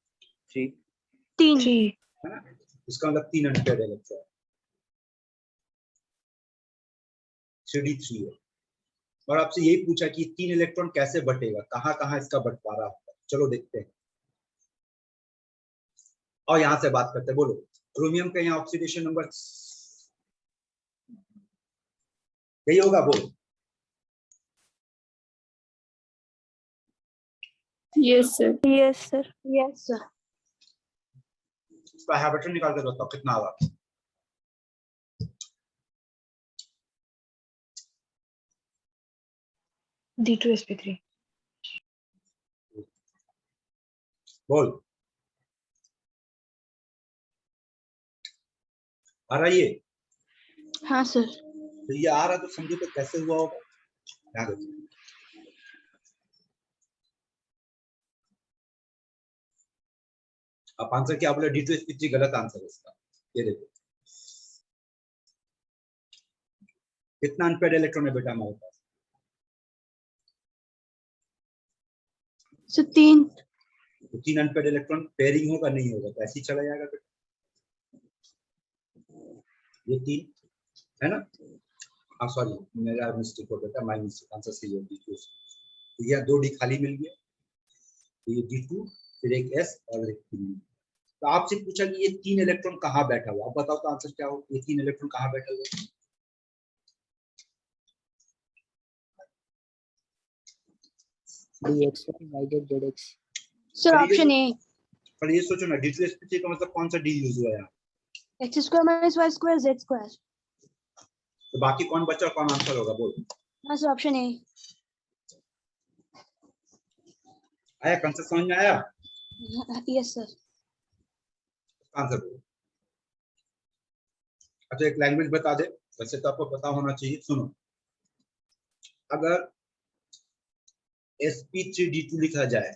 3। है ना? इसका मतलब 3 अनपेयर्ड इलेक्ट्रॉन, 3d3 है। और आपसे यही पूछा कि 3 इलेक्ट्रॉन कैसे बटेगा, कहाँ कहाँ इसका बंटवारा होगा। चलो देखते हैं और यहाँ से बात करते हैं। बोलो, क्रोमियम का यहाँ ऑक्सीडेशन नंबर यही होगा? बोलो। Yes sir. Yes sir. Yes sir. इसका हैबिटेट निकाल के बताओ कितना होगा। D2sp3। बोल, आ रहा ये? हाँ सर। तो ये आ रहा तो समझो तो कैसे हुआ होगा। ध्यान रखो, आप आंसर क्या बोले? D2sp3 गलत आंसर है इसका। ये देखो कितना अनपेड इलेक्ट्रॉन है बेटा हमारे पास? सर 3। तो 3 अनपेड इलेक्ट्रॉन पेयरिंग होगा नहीं होगा तो ऐसे ही चला जाएगा बेटा। ये 3 है ना? हाँ सॉरी मेरा मिस्टेक हो गया, माय मिस्टेक, आंसर सही है D2। तो ये 2 D खाली मिल गया, तो ये D2 फिर एक S और एक 3। तो आपसे पूछा कि ये 3 इलेक्ट्रॉन कहाँ बैठा हुआ, आप बताओ तो आंसर क्या हो? ये 3 इलेक्ट्रॉन कहाँ बैठा हुआ है? DX YZ ZX। Sir option A. पर ये सोचो ना D2sp3 का मतलब कौन सा D यूज हुआ है यहाँ? x² - y² z²। तो बाकी कौन बचा, कौन आंसर होगा बोल? हाँ सर ऑप्शन ए। आया कंसेप्ट समझ में आया? Yes sir. आंसर बोलो। अच्छा एक लैंग्वेज बता दे, वैसे तो आपको पता होना चाहिए। सुनो, अगर sp3d2 लिखा जाए,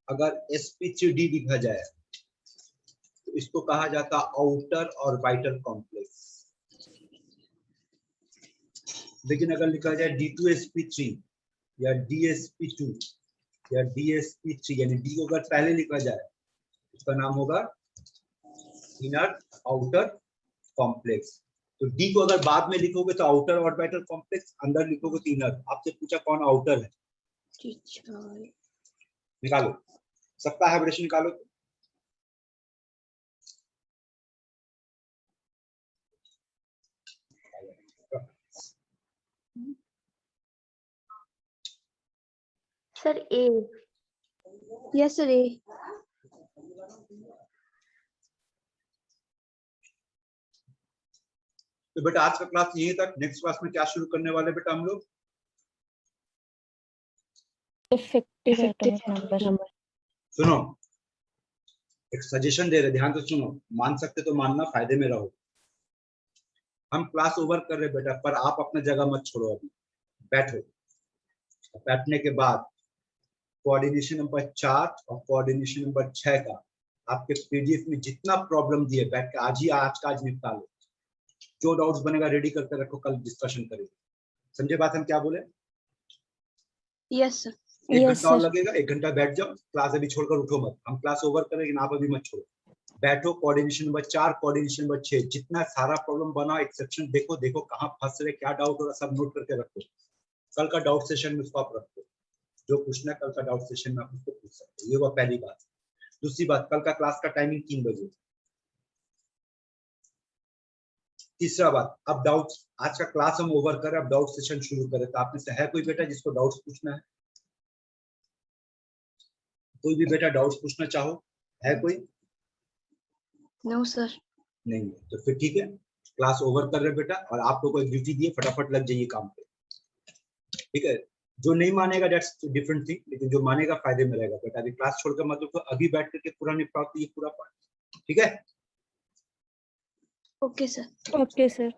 अगर sp3d लिखा जाए तो इसको कहा जाता आउटर ऑर्बिटल कॉम्प्लेक्स। लेकिन अगर लिखा जाए d2sp3 या dsp2 या dsp3 यानी d को अगर पहले लिखा जाए इसका नाम होगा इनर आउटर कॉम्प्लेक्स। तो d को अगर बाद में लिखोगे तो आउटर ऑर्बिटल कॉम्प्लेक्स, अंदर लिखोगे तो इनर। आपसे पूछा कौन आउटर है, निकालो, सबका हाइब्रिडेशन निकालो। Sir A. यस सर ए। तो बेटा आज का क्लास यही तक। नेक्स्ट क्लास में क्या शुरू करने वाले बेटा हम लोग? Effective atomic number. सुनो एक सजेशन दे रहे, ध्यान से सुनो, मान सकते तो मानना, फायदे में रहो। हम क्लास ओवर कर रहे बेटा, पर आप अपना जगह मत छोड़ो, अभी बैठो। बैठने के बाद कोऑर्डिनेशन नंबर 4 और कोऑर्डिनेशन नंबर 6 का आपके पीडीएफ में जितना प्रॉब्लम दिए बैठ के आज का आज निपटा लो। जो डाउट्स बनेगा रेडी करके रखो, कल डिस्कशन करेंगे। समझे बात हम क्या बोले? Yes sir. 1 घंटा और लगेगा, 1 घंटा बैठ जाओ। क्लास अभी छोड़कर उठो मत, हम क्लास ओवर करें लेकिन आप अभी मत छोड़ो। बैठो, कोऑर्डिनेशन नंबर 4 कोऑर्डिनेशन नंबर 6 जितना सारा प्रॉब्लम बना एक्सेप्शन देखो, देखो कहाँ फंस रहे, क्या डाउट हो रहा, सब नोट करके रखो। कल का डाउट सेशन में उसको आप रखो, जो पूछना है कल का डाउट सेशन में आप उसको पूछ सकते हो। ये वो पहली बात। दूसरी बात, कल का क्लास का टाइमिंग 3 बजे। तीसरा बात, अब डाउट्स, आज का क्लास हम ओवर करें, अब डाउट सेशन शुरू करें। तो आप में से है कोई बेटा जिसको डाउट्स पूछना है? कोई भी बेटा डाउट्स पूछना चाहो, है कोई? No sir. नहीं, तो फिर ठीक है, क्लास ओवर कर रहे बेटा, और आपको कोई ड्यूटी दिए, फटाफट लग जाइए काम पे। ठीक है, जो नहीं मानेगा दैट्स डिफरेंट थिंग, लेकिन जो मानेगा फायदे में रहेगा बेटा। अभी क्लास छोड़कर मत उठो, अभी बैठ करके पूरा निपटाओ ये पूरा पार्ट। ठीक है? Okay sir. Okay sir.